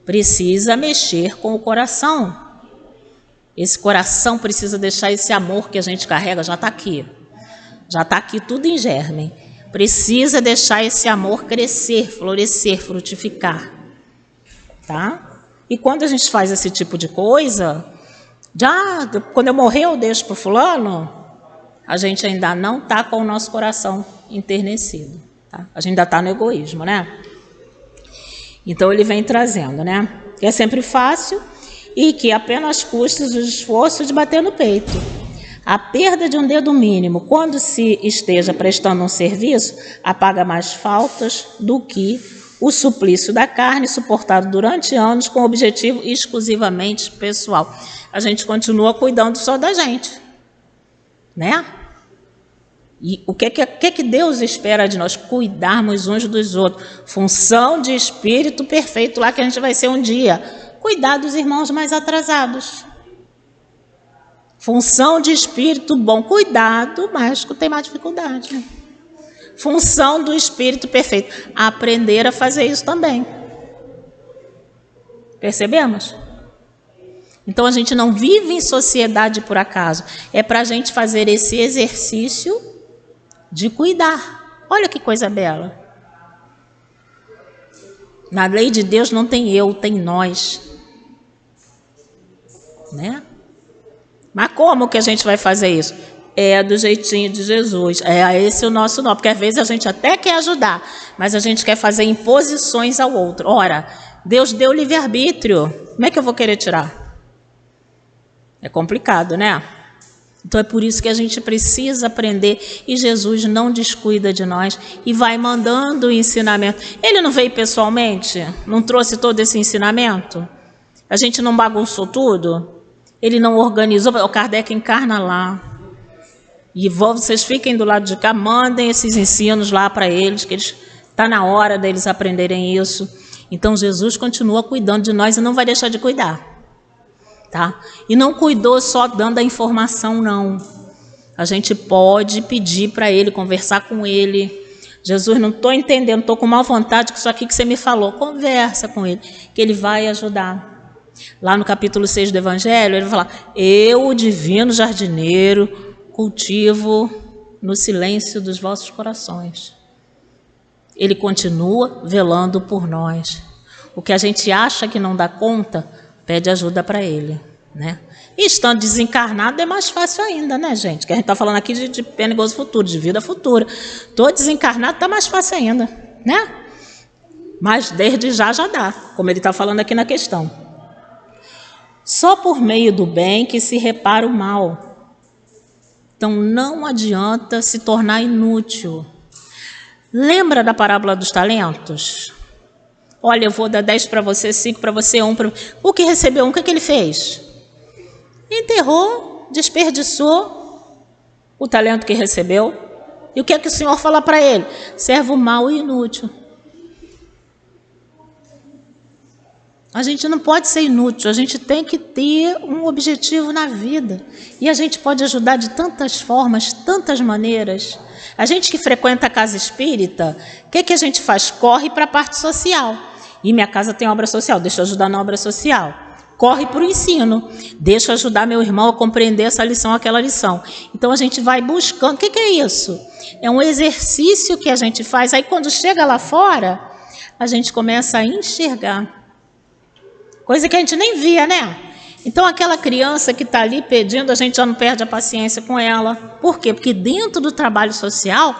Precisa mexer com o coração. Esse coração precisa deixar esse amor que a gente carrega, já está aqui tudo em germe. Precisa deixar esse amor crescer, florescer, frutificar, tá? E quando a gente faz esse tipo de coisa, quando eu morrer eu deixo para o fulano, a gente ainda não está com o nosso coração enternecido, tá? A gente ainda está no egoísmo, né? Então ele vem trazendo, né? Que é sempre fácil e que apenas custa o esforço de bater no peito. A perda de um dedo mínimo, quando se esteja prestando um serviço, apaga mais faltas do que o suplício da carne suportado durante anos com objetivo exclusivamente pessoal. A gente continua cuidando só da gente, né? E o que Deus espera de nós? Cuidarmos uns dos outros. Função de espírito perfeito lá que a gente vai ser um dia. Cuidar dos irmãos mais atrasados. Função de espírito bom, cuidado, mas que tem mais dificuldade. Né? Função do espírito perfeito, aprender a fazer isso também. Percebemos? Então a gente não vive em sociedade por acaso. É para a gente fazer esse exercício de cuidar. Olha que coisa bela. Na lei de Deus não tem eu, tem nós. Né? Mas como que a gente vai fazer isso? É do jeitinho de Jesus. É esse o nosso nome. Porque às vezes a gente até quer ajudar, mas a gente quer fazer imposições ao outro. Ora, Deus deu livre-arbítrio. Como é que eu vou querer tirar? É complicado, né? Então é por isso que a gente precisa aprender. E Jesus não descuida de nós e vai mandando o ensinamento. Ele não veio pessoalmente? Não trouxe todo esse ensinamento? A gente não bagunçou tudo? Ele não organizou, o Kardec encarna lá. E vocês fiquem do lado de cá, mandem esses ensinos lá para eles, que está na hora deles aprenderem isso. Então Jesus continua cuidando de nós e não vai deixar de cuidar. Tá? E não cuidou só dando a informação, não. A gente pode pedir para ele, conversar com ele. Jesus, não estou entendendo, estou com má vontade com isso aqui que você me falou. Conversa com ele, que ele vai ajudar. Lá no capítulo 6 do Evangelho, ele vai falar: eu, o divino jardineiro, cultivo no silêncio dos vossos corações. Ele continua velando por nós. O que a gente acha que não dá conta, pede ajuda para ele, né? E estando desencarnado é mais fácil ainda, né, gente? Que a gente está falando aqui de pena e gozo futuro, de vida futura. Estou desencarnado, está mais fácil ainda, né? Mas desde já dá, como ele está falando aqui na questão. Só por meio do bem que se repara o mal. Então não adianta se tornar inútil. Lembra da parábola dos talentos? Olha, eu vou dar 10 para você, 5 para você, 1 para... O que recebeu 1, o que ele fez? Enterrou, desperdiçou o talento que recebeu. E o que é que o Senhor fala para ele? Servo mau e inútil. A gente não pode ser inútil, a gente tem que ter um objetivo na vida. E a gente pode ajudar de tantas formas, tantas maneiras. A gente que frequenta a casa espírita, o que a gente faz? Corre para a parte social. E minha casa tem obra social, deixa eu ajudar na obra social. Corre para o ensino, deixa eu ajudar meu irmão a compreender essa lição, aquela lição. Então a gente vai buscando. O que é isso? É um exercício que a gente faz. Aí quando chega lá fora, a gente começa a enxergar. Coisa que a gente nem via, né? Então aquela criança que está ali pedindo, a gente já não perde a paciência com ela. Por quê? Porque dentro do trabalho social,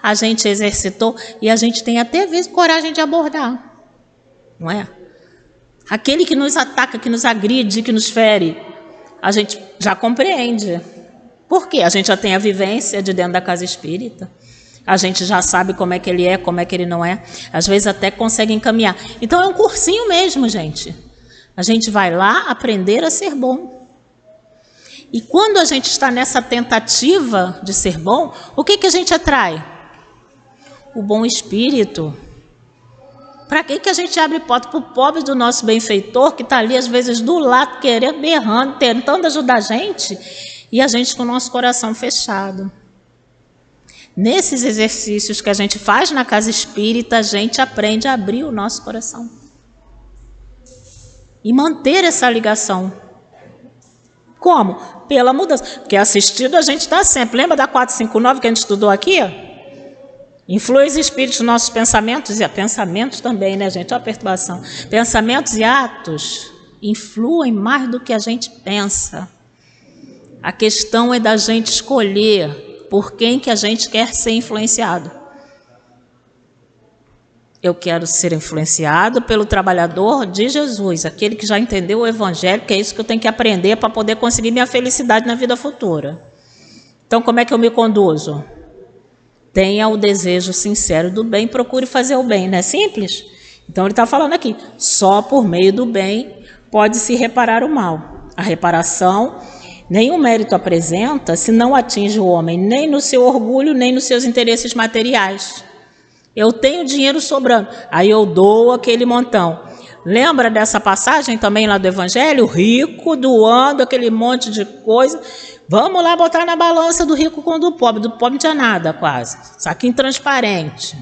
a gente exercitou e a gente tem até vezes coragem de abordar. Não é? Aquele que nos ataca, que nos agride, que nos fere, a gente já compreende. Por quê? A gente já tem a vivência de dentro da casa espírita. A gente já sabe como é que ele é, como é que ele não é. Às vezes até consegue encaminhar. Então é um cursinho mesmo, gente. A gente vai lá aprender a ser bom. E quando a gente está nessa tentativa de ser bom, o que a gente atrai? O bom espírito. Para que a gente abre porta para o pobre do nosso benfeitor, que está ali às vezes do lado, querendo, berrando, tentando ajudar a gente, e a gente com o nosso coração fechado? Nesses exercícios que a gente faz na casa espírita, a gente aprende a abrir o nosso coração. E manter essa ligação. Como? Pela mudança. Porque assistido a gente está sempre. Lembra da 459 que a gente estudou aqui? Influi os espíritos nos nossos pensamentos, e pensamentos também, né, gente? Olha a perturbação. Pensamentos e atos influem mais do que a gente pensa. A questão é da gente escolher por quem que a gente quer ser influenciado. Eu quero ser influenciado pelo trabalhador de Jesus, aquele que já entendeu o Evangelho, que é isso que eu tenho que aprender para poder conseguir minha felicidade na vida futura. Então, como é que eu me conduzo? Tenha o desejo sincero do bem, procure fazer o bem, não é simples? Então, ele está falando aqui, só por meio do bem pode-se reparar o mal. A reparação, nenhum mérito apresenta se não atinge o homem, nem no seu orgulho, nem nos seus interesses materiais. Eu tenho dinheiro sobrando, aí eu dou aquele montão. Lembra dessa passagem também lá do Evangelho? O rico doando aquele monte de coisa. Vamos lá botar na balança do rico com o do pobre. Do pobre não tinha nada quase. Saquinho transparente.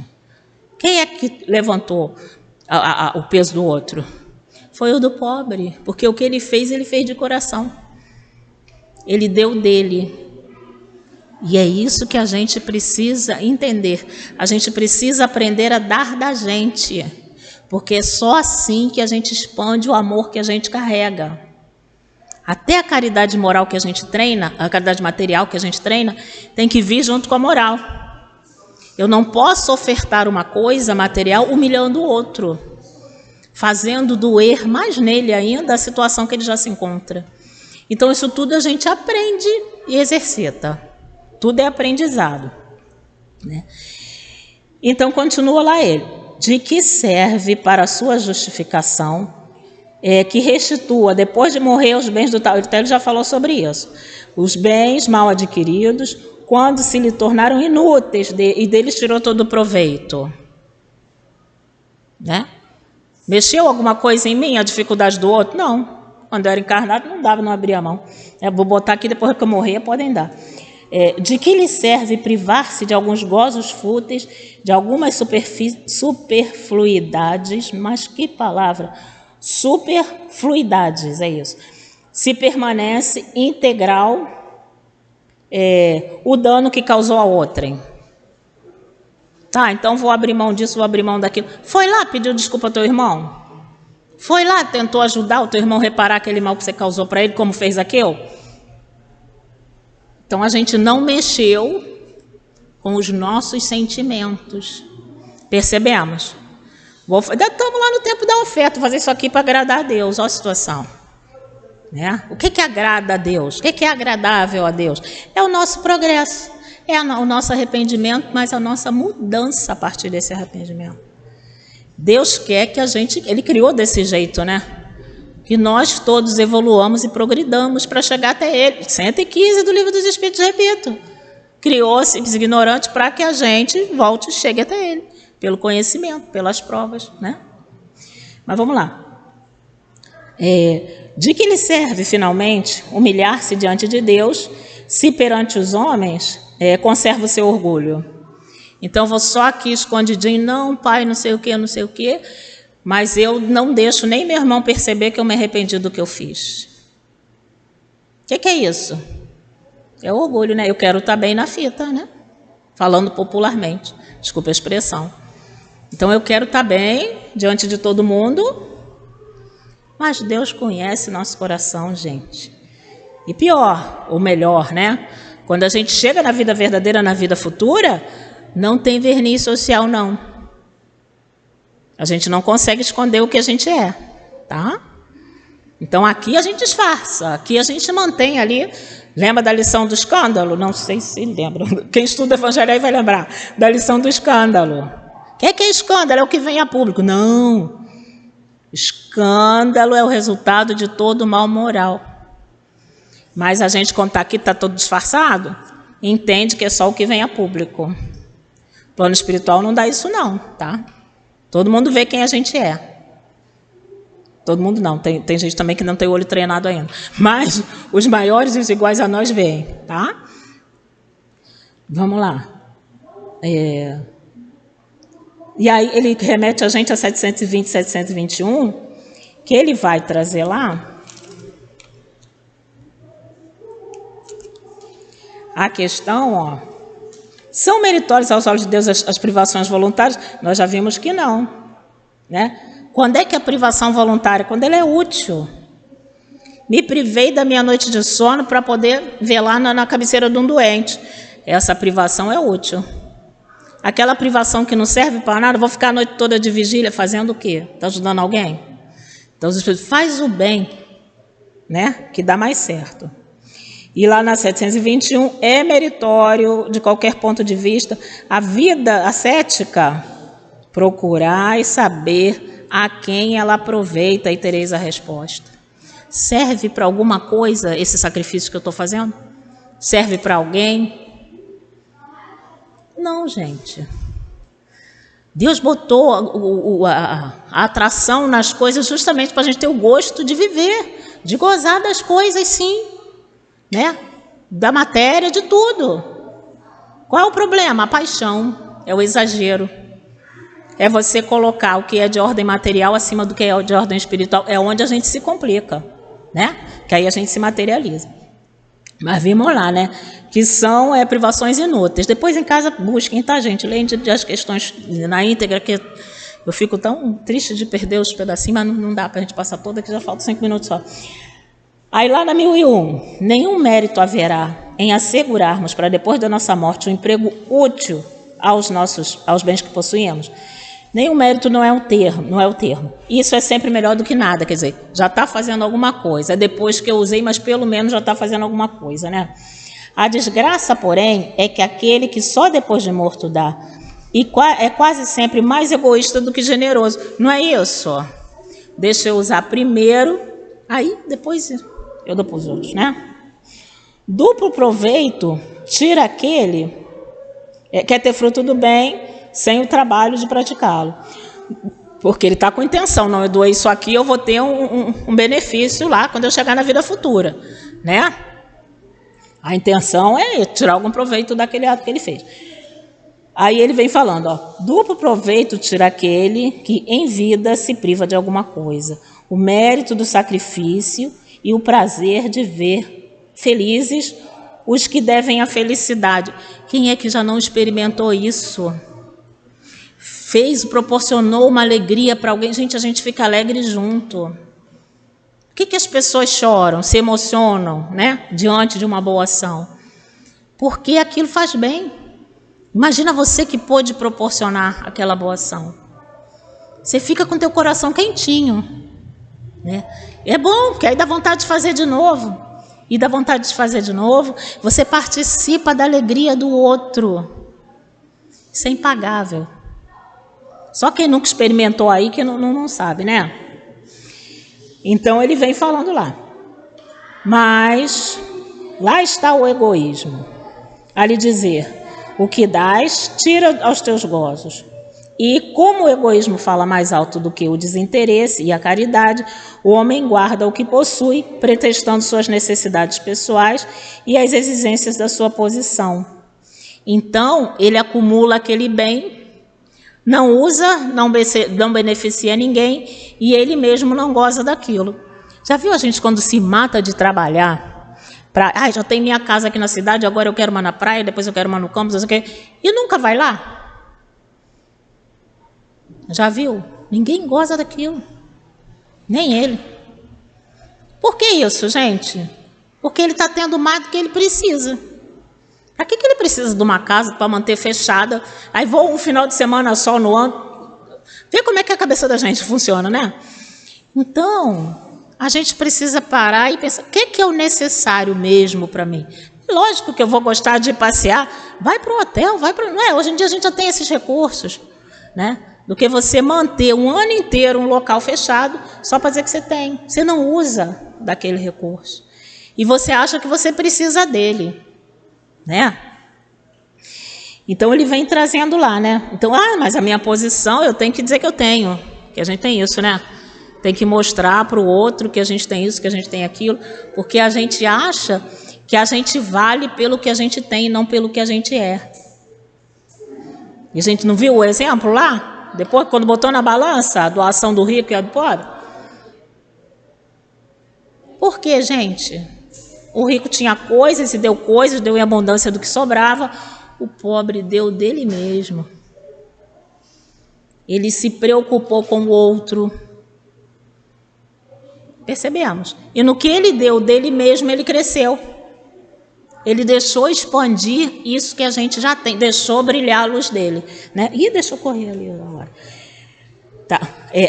Quem é que levantou o peso do outro? Foi o do pobre. Porque o que ele fez de coração. Ele deu dele. E é isso que a gente precisa entender. A gente precisa aprender a dar da gente. Porque é só assim que a gente expande o amor que a gente carrega. Até a caridade moral que a gente treina, a caridade material que a gente treina, tem que vir junto com a moral. Eu não posso ofertar uma coisa material humilhando o outro, fazendo doer mais nele ainda a situação que ele já se encontra. Então isso tudo a gente aprende e exercita. Tudo é aprendizado, né? Então continua lá ele. De que serve para a sua justificação, que restitua, depois de morrer, os bens do tal. Ele já falou sobre isso. Os bens mal adquiridos, quando se lhe tornaram inúteis, e deles tirou todo o proveito. Né? Mexeu alguma coisa em mim, a dificuldade do outro? Não. Quando eu era encarnado, não dava, não abria a mão. Vou botar aqui, depois que eu morrer, podem dar. De que lhe serve privar-se de alguns gozos fúteis, de algumas superfluidades, mas que palavra? Superfluidades, é isso. Se permanece integral o dano que causou a outrem. Tá, então vou abrir mão disso, vou abrir mão daquilo. Foi lá, pediu desculpa ao teu irmão? Foi lá, tentou ajudar o teu irmão a reparar aquele mal que você causou para ele, como fez aquele? Então, a gente não mexeu com os nossos sentimentos. Percebemos? Ainda estamos lá no tempo da oferta, fazer isso aqui para agradar a Deus. Olha a situação. Né? O que agrada a Deus? O que é agradável a Deus? É o nosso progresso, é o nosso arrependimento, mas a nossa mudança a partir desse arrependimento. Deus quer que a gente... Ele criou desse jeito, né? Que nós todos evoluamos e progridamos para chegar até Ele. 115 do Livro dos Espíritos, repito. criou simples e ignorante para que a gente volte e chegue até ele, pelo conhecimento, pelas provas, né? Mas vamos lá. De que lhe serve, finalmente, humilhar-se diante de Deus, se perante os homens conserva o seu orgulho? Então, vou só aqui escondidinho, não, pai, não sei o quê, mas eu não deixo nem meu irmão perceber que eu me arrependi do que eu fiz. O que é isso? É o orgulho, né? Eu quero estar bem na fita, né? Falando popularmente, desculpa a expressão. Então, eu quero estar bem diante de todo mundo, mas Deus conhece nosso coração, gente. E pior, ou melhor, né? Quando a gente chega na vida verdadeira, na vida futura, não tem verniz social, não. A gente não consegue esconder o que a gente é, tá? Então, aqui a gente disfarça, aqui a gente mantém ali. Lembra da lição do escândalo? Não sei se lembra. Quem estuda evangelho aí vai lembrar da lição do escândalo. O que é escândalo? É o que vem a público. Não. Escândalo é o resultado de todo mal moral. Mas a gente, quando está aqui, está todo disfarçado, entende que é só o que vem a público. Plano espiritual não dá isso não, tá? Todo mundo vê quem a gente é. Todo mundo não, tem gente também que não tem o olho treinado ainda. Mas os maiores e os iguais a nós veem, tá? Vamos lá. E aí ele remete a gente a 720, 721, que ele vai trazer lá a questão, ó. São meritórias aos olhos de Deus as privações voluntárias? Nós já vimos que não, né? Quando é que a privação voluntária? Quando ela é útil. Me privei da minha noite de sono para poder velar na cabeceira de um doente. Essa privação é útil. Aquela privação que não serve para nada, vou ficar a noite toda de vigília fazendo o quê? Está ajudando alguém? Então, os Espíritos, faz o bem, né? Que dá mais certo. E lá na 721, é meritório, de qualquer ponto de vista, a vida ascética, procurar e saber a quem ela aproveita e tereis a resposta. Serve para alguma coisa esse sacrifício que eu estou fazendo? Serve para alguém? Não, gente. Deus botou a atração nas coisas justamente para a gente ter o gosto de viver, de gozar das coisas, sim, né? Da matéria, de tudo. Qual é o problema? A paixão, é o exagero. É você colocar o que é de ordem material acima do que é de ordem espiritual. É onde a gente se complica, né? Que aí a gente se materializa. Mas vimos lá, né? Que são privações inúteis. Depois em casa busquem, tá, gente? Leem as questões na íntegra, que eu fico tão triste de perder os pedacinhos, mas não dá para a gente passar toda, que já faltam 5 minutos só. Aí lá na 1001, nenhum mérito haverá em assegurarmos para depois da nossa morte um emprego útil aos bens que possuímos. Nenhum mérito não é o termo. Isso é sempre melhor do que nada, quer dizer, já está fazendo alguma coisa. É depois que eu usei, mas pelo menos já está fazendo alguma coisa, né? A desgraça, porém, é que aquele que só depois de morto dá, e é quase sempre mais egoísta do que generoso. Não é isso? Deixa eu usar primeiro, aí depois eu dou para os outros, né? Duplo proveito tira aquele quer ter fruto do bem sem o trabalho de praticá-lo. Porque ele está com intenção, não, eu doei isso aqui, eu vou ter um benefício lá quando eu chegar na vida futura, né? A intenção é tirar algum proveito daquele ato que ele fez. Aí ele vem falando, ó, duplo proveito tira aquele que em vida se priva de alguma coisa. O mérito do sacrifício e o prazer de ver felizes os que devem a felicidade. Quem é que já não experimentou isso? Proporcionou uma alegria para alguém. Gente, a gente fica alegre junto. Por que as pessoas choram, se emocionam, né, diante de uma boa ação? Porque aquilo faz bem. Imagina você que pôde proporcionar aquela boa ação. Você fica com teu coração quentinho, né? É bom, porque aí dá vontade de fazer de novo. E dá vontade de fazer de novo, você participa da alegria do outro. Isso é impagável. Só quem nunca experimentou aí que não sabe, né? Então ele vem falando lá. Mas lá está o egoísmo. a lhe dizer: o que dás, tira aos teus gozos. E como o egoísmo fala mais alto do que o desinteresse e a caridade, o homem guarda o que possui, pretextando suas necessidades pessoais e as exigências da sua posição. Então, ele acumula aquele bem, não usa, não beneficia ninguém e ele mesmo não goza daquilo. Já viu a gente quando se mata de trabalhar? Já tenho minha casa aqui na cidade, agora eu quero uma na praia, depois eu quero uma no campo, não sei o quê, e nunca vai lá? Já viu? Ninguém goza daquilo. Nem ele. Por que isso, gente? Porque ele está tendo mais do que ele precisa. Para que ele precisa de uma casa para manter fechada? Aí vou um final de semana só no ano. Vê como é que a cabeça da gente funciona, né? Então, a gente precisa parar e pensar, o que é o necessário mesmo para mim? Lógico que eu vou gostar de passear. Vai para o hotel, vai para... Hoje em dia a gente já tem esses recursos, né? Do que você manter um ano inteiro um local fechado só para dizer que você tem. Você não usa daquele recurso. E você acha que você precisa dele, né? Então ele vem trazendo lá, né? Então, mas a minha posição eu tenho que dizer que eu tenho. Que a gente tem isso, né? Tem que mostrar para o outro que a gente tem isso, que a gente tem aquilo. Porque a gente acha que a gente vale pelo que a gente tem e não pelo que a gente é. E a gente não viu o exemplo lá? Depois, quando botou na balança a doação do rico e a do pobre. Por quê, gente? O rico tinha coisas e deu em abundância do que sobrava. O pobre deu dele mesmo. Ele se preocupou com o outro. Percebemos? E no que ele deu dele mesmo, ele cresceu. Ele deixou expandir isso que a gente já tem, deixou brilhar a luz dele, né? Ih, deixa eu correr ali agora. Tá.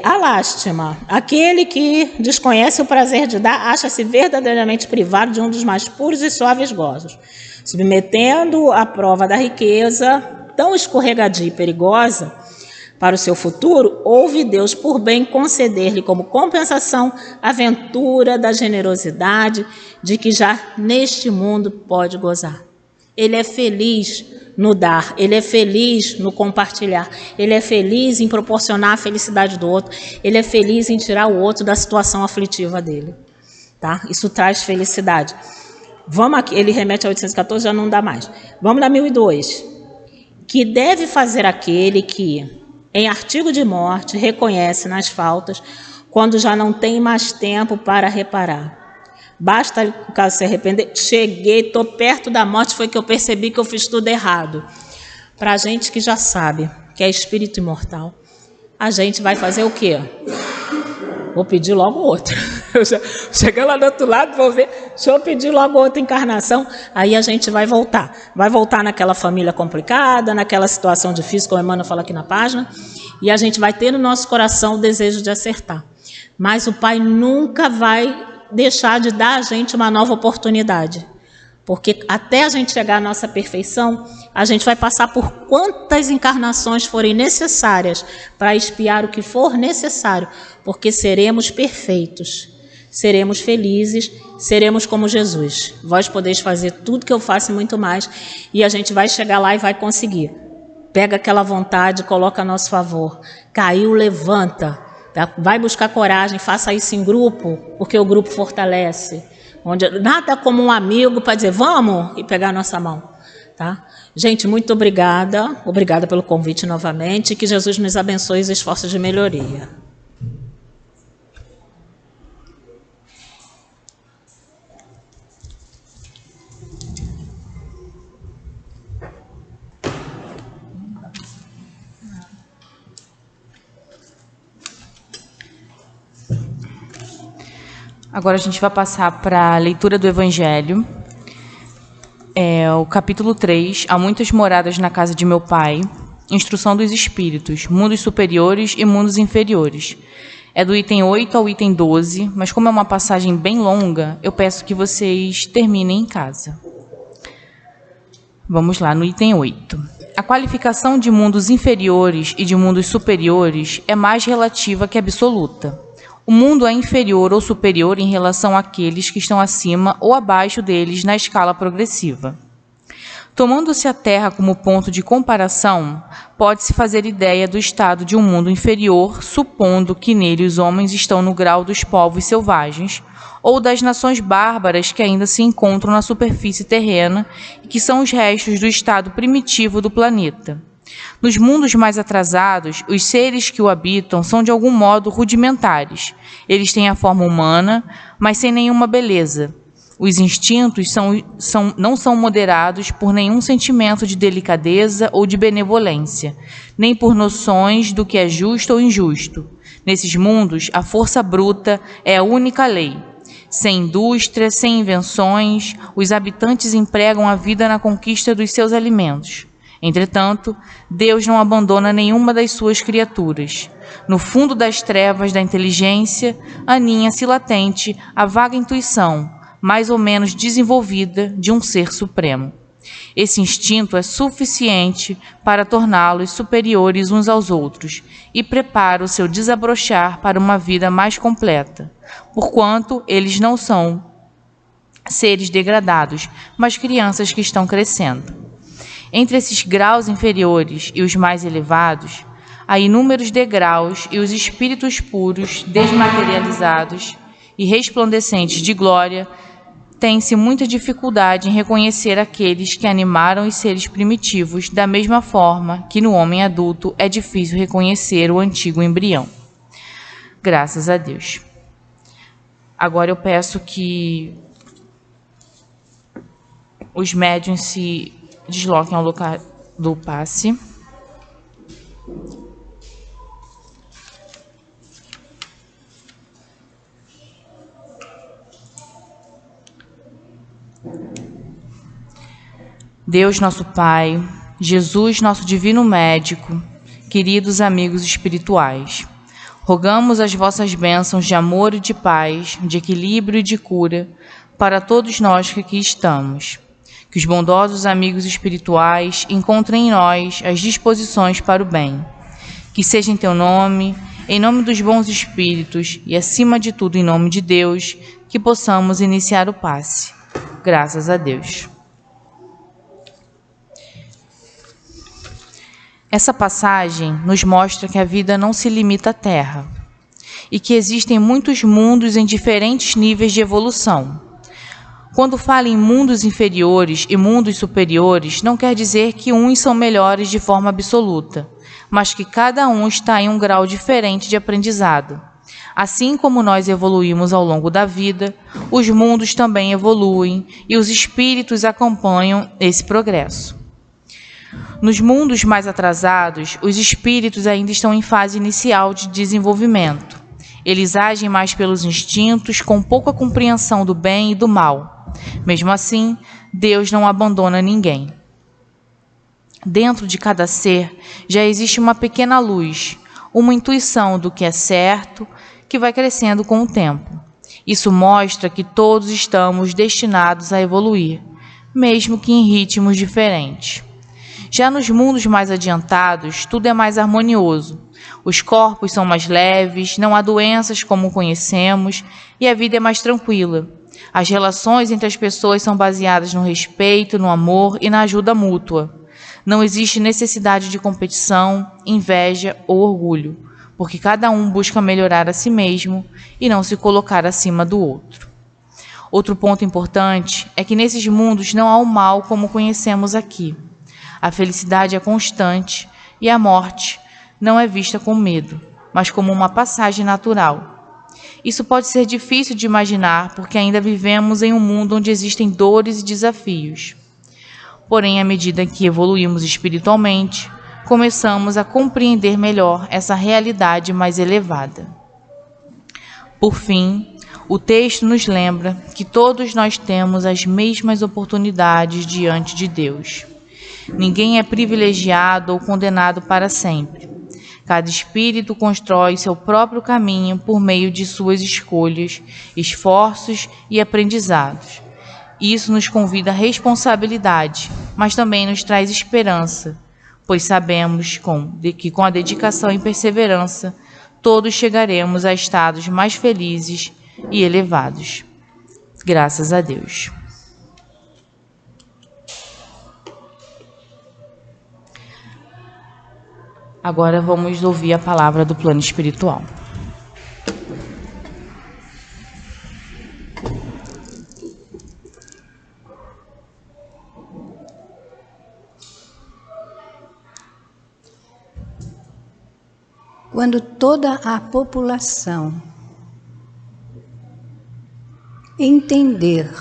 A lástima. Aquele que desconhece o prazer de dar, acha-se verdadeiramente privado de um dos mais puros e suaves gozos. Submetendo à prova da riqueza, tão escorregadia e perigosa para o seu futuro, ouve Deus por bem conceder-lhe como compensação a ventura da generosidade de que já neste mundo pode gozar. Ele é feliz no dar, ele é feliz no compartilhar, ele é feliz em proporcionar a felicidade do outro, ele é feliz em tirar o outro da situação aflitiva dele. Tá? Isso traz felicidade. Vamos aqui, ele remete a 814, já não dá mais. Vamos na 1002. Que deve fazer aquele que, em artigo de morte, reconhece nas faltas, quando já não tem mais tempo para reparar. Basta, caso se arrepender, cheguei, estou perto da morte, foi que eu percebi que eu fiz tudo errado. Para a gente que já sabe que é espírito imortal, a gente vai fazer o quê? Vou pedir logo outra. Chegar lá do outro lado, vou ver, deixa eu pedir logo outra encarnação, aí a gente vai voltar. Vai voltar naquela família complicada, naquela situação difícil, como a Emmanuel fala aqui na página, e a gente vai ter no nosso coração o desejo de acertar. Mas o Pai nunca vai deixar de dar a gente uma nova oportunidade. Porque até a gente chegar à nossa perfeição, a gente vai passar por quantas encarnações forem necessárias para expiar o que for necessário, porque seremos perfeitos, seremos felizes, seremos como Jesus. Vós podeis fazer tudo que eu faço e muito mais, e a gente vai chegar lá e vai conseguir. Pega aquela vontade, coloca a nosso favor. Caiu, levanta. Tá? Vai buscar coragem, faça isso em grupo, porque o grupo fortalece. Onde nada como um amigo para dizer, vamos, e pegar a nossa mão. Tá? Gente, muito obrigada. Obrigada pelo convite novamente. Que Jesus nos abençoe os esforços de melhoria. Agora a gente vai passar para a leitura do Evangelho. O capítulo 3, Há muitas moradas na casa de meu Pai, Instrução dos Espíritos, Mundos Superiores e Mundos Inferiores. É do item 8 ao item 12, mas como é uma passagem bem longa, eu peço que vocês terminem em casa. Vamos lá, no item 8. A qualificação de mundos inferiores e de mundos superiores é mais relativa que absoluta. O mundo é inferior ou superior em relação àqueles que estão acima ou abaixo deles na escala progressiva. Tomando-se a Terra como ponto de comparação, pode-se fazer ideia do estado de um mundo inferior, supondo que nele os homens estão no grau dos povos selvagens, ou das nações bárbaras que ainda se encontram na superfície terrena e que são os restos do estado primitivo do planeta. Nos mundos mais atrasados, os seres que o habitam são de algum modo rudimentares. Eles têm a forma humana, mas sem nenhuma beleza. Os instintos não são moderados por nenhum sentimento de delicadeza ou de benevolência, nem por noções do que é justo ou injusto. Nesses mundos, a força bruta é a única lei. Sem indústria, sem invenções, os habitantes empregam a vida na conquista dos seus alimentos. Entretanto, Deus não abandona nenhuma das suas criaturas. No fundo das trevas da inteligência, aninha-se latente a vaga intuição, mais ou menos desenvolvida, de um ser supremo. Esse instinto é suficiente para torná-los superiores uns aos outros e prepara o seu desabrochar para uma vida mais completa, porquanto eles não são seres degradados, mas crianças que estão crescendo. Entre esses graus inferiores e os mais elevados, há inúmeros degraus e os espíritos puros, desmaterializados e resplandecentes de glória tem-se muita dificuldade em reconhecer aqueles que animaram os seres primitivos, da mesma forma que no homem adulto é difícil reconhecer o antigo embrião. Graças a Deus. Agora eu peço que os médiuns se desloquem ao local do passe. Deus nosso Pai, Jesus nosso divino médico, queridos amigos espirituais, rogamos as vossas bênçãos de amor e de paz, de equilíbrio e de cura para todos nós que aqui estamos. Que os bondosos amigos espirituais encontrem em nós as disposições para o bem. Que seja em teu nome, em nome dos bons espíritos e, acima de tudo, em nome de Deus, que possamos iniciar o passe. Graças a Deus. Essa passagem nos mostra que a vida não se limita à Terra e que existem muitos mundos em diferentes níveis de evolução. Quando fala em mundos inferiores e mundos superiores, não quer dizer que uns são melhores de forma absoluta, mas que cada um está em um grau diferente de aprendizado. Assim como nós evoluímos ao longo da vida, os mundos também evoluem e os espíritos acompanham esse progresso. Nos mundos mais atrasados, os espíritos ainda estão em fase inicial de desenvolvimento. Eles agem mais pelos instintos, com pouca compreensão do bem e do mal. Mesmo assim, Deus não abandona ninguém. Dentro de cada ser já existe uma pequena luz, uma intuição do que é certo, que vai crescendo com o tempo. Isso mostra que todos estamos destinados a evoluir, mesmo que em ritmos diferentes. Já nos mundos mais adiantados, tudo é mais harmonioso. Os corpos são mais leves, não há doenças como conhecemos e a vida é mais tranquila. As relações entre as pessoas são baseadas no respeito, no amor e na ajuda mútua. Não existe necessidade de competição, inveja ou orgulho, porque cada um busca melhorar a si mesmo e não se colocar acima do outro. Outro ponto importante é que nesses mundos não há o mal como conhecemos aqui. A felicidade é constante e a morte não é vista com medo, mas como uma passagem natural. Isso pode ser difícil de imaginar porque ainda vivemos em um mundo onde existem dores e desafios. Porém, à medida que evoluímos espiritualmente, começamos a compreender melhor essa realidade mais elevada. Por fim, o texto nos lembra que todos nós temos as mesmas oportunidades diante de Deus. Ninguém é privilegiado ou condenado para sempre. Cada espírito constrói seu próprio caminho por meio de suas escolhas, esforços e aprendizados. Isso nos convida à responsabilidade, mas também nos traz esperança, pois sabemos que com a dedicação e perseverança, todos chegaremos a estados mais felizes e elevados. Graças a Deus. Agora vamos ouvir a palavra do plano espiritual. Quando toda a população entender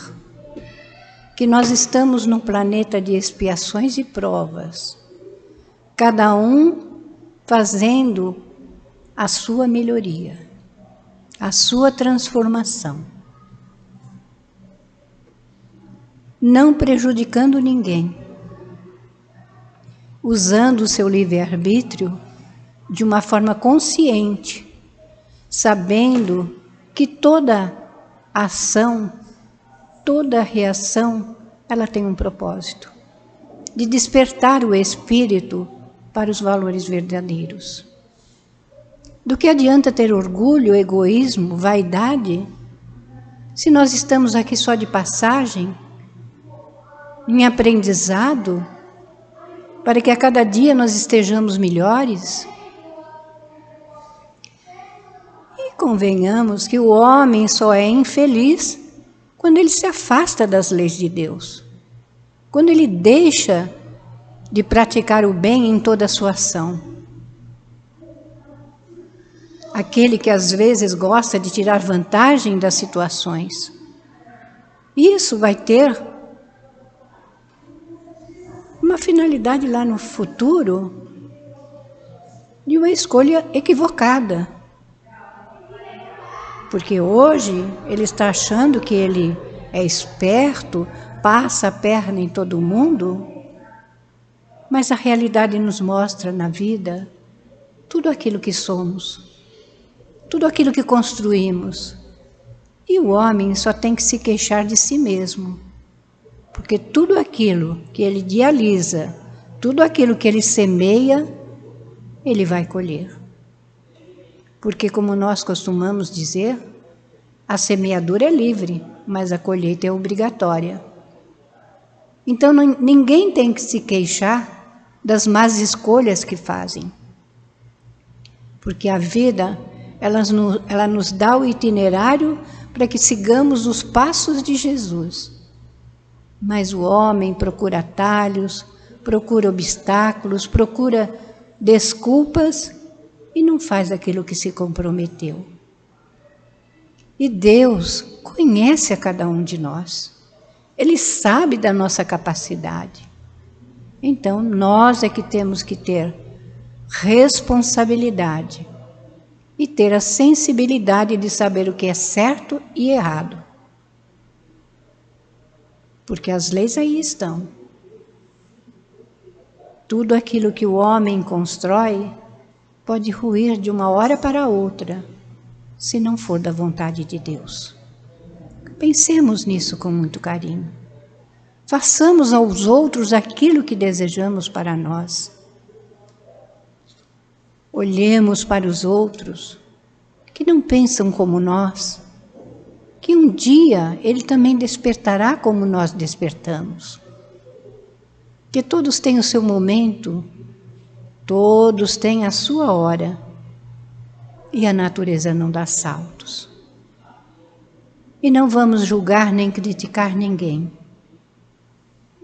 que nós estamos num planeta de expiações e provas, cada um fazendo a sua melhoria, a sua transformação, não prejudicando ninguém, usando o seu livre-arbítrio de uma forma consciente, sabendo que toda ação, toda reação, ela tem um propósito, de despertar o espírito para os valores verdadeiros. Do que adianta ter orgulho, egoísmo, vaidade, se nós estamos aqui só de passagem, em aprendizado, para que a cada dia nós estejamos melhores? E convenhamos que o homem só é infeliz quando ele se afasta das leis de Deus, quando ele deixa de praticar o bem em toda a sua ação. Aquele que às vezes gosta de tirar vantagem das situações, isso vai ter uma finalidade lá no futuro de uma escolha equivocada. Porque hoje ele está achando que ele é esperto, passa a perna em todo mundo, mas a realidade nos mostra na vida tudo aquilo que somos, tudo aquilo que construímos. E o homem só tem que se queixar de si mesmo, porque tudo aquilo que ele idealiza, tudo aquilo que ele semeia, ele vai colher. Porque, como nós costumamos dizer, a semeadura é livre, mas a colheita é obrigatória. Então, ninguém tem que se queixar das más escolhas que fazem. Porque a vida, ela nos dá o itinerário para que sigamos os passos de Jesus. Mas o homem procura atalhos, procura obstáculos, procura desculpas e não faz aquilo que se comprometeu. E Deus conhece a cada um de nós. Ele sabe da nossa capacidade. Então, nós é que temos que ter responsabilidade e ter a sensibilidade de saber o que é certo e errado. Porque as leis aí estão. Tudo aquilo que o homem constrói pode ruir de uma hora para outra, se não for da vontade de Deus. Pensemos nisso com muito carinho. Façamos aos outros aquilo que desejamos para nós. Olhemos para os outros que não pensam como nós, que um dia ele também despertará como nós despertamos. Que todos têm o seu momento, todos têm a sua hora, e a natureza não dá saltos. E não vamos julgar nem criticar ninguém,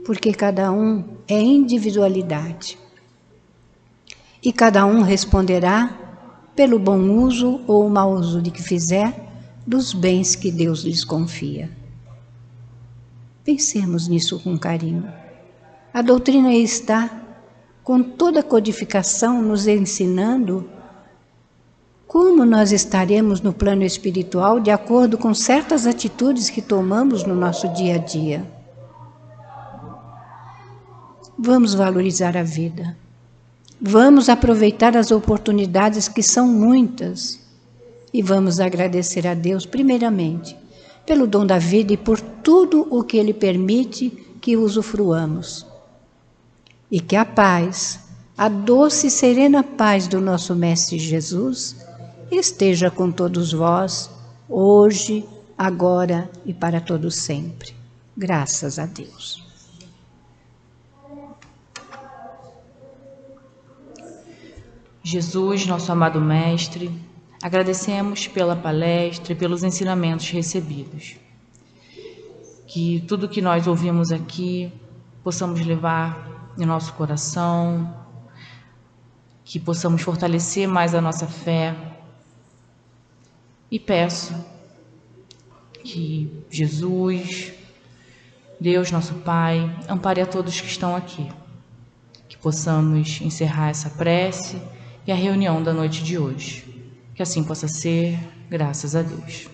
porque cada um é individualidade. E cada um responderá pelo bom uso ou o mau uso de que fizer dos bens que Deus lhes confia. Pensemos nisso com carinho. A doutrina está com toda a codificação nos ensinando como nós estaremos no plano espiritual de acordo com certas atitudes que tomamos no nosso dia a dia. Vamos valorizar a vida. Vamos aproveitar as oportunidades que são muitas e vamos agradecer a Deus primeiramente pelo dom da vida e por tudo o que Ele permite que usufruamos. E que a paz, a doce e serena paz do nosso Mestre Jesus esteja com todos vós, hoje, agora e para todo sempre. Graças a Deus. Jesus, nosso amado Mestre, agradecemos pela palestra e pelos ensinamentos recebidos. Que tudo que nós ouvimos aqui possamos levar em nosso coração, que possamos fortalecer mais a nossa fé. E peço que Jesus, Deus nosso Pai, ampare a todos que estão aqui. Que possamos encerrar essa prece e a reunião da noite de hoje. Que assim possa ser, graças a Deus.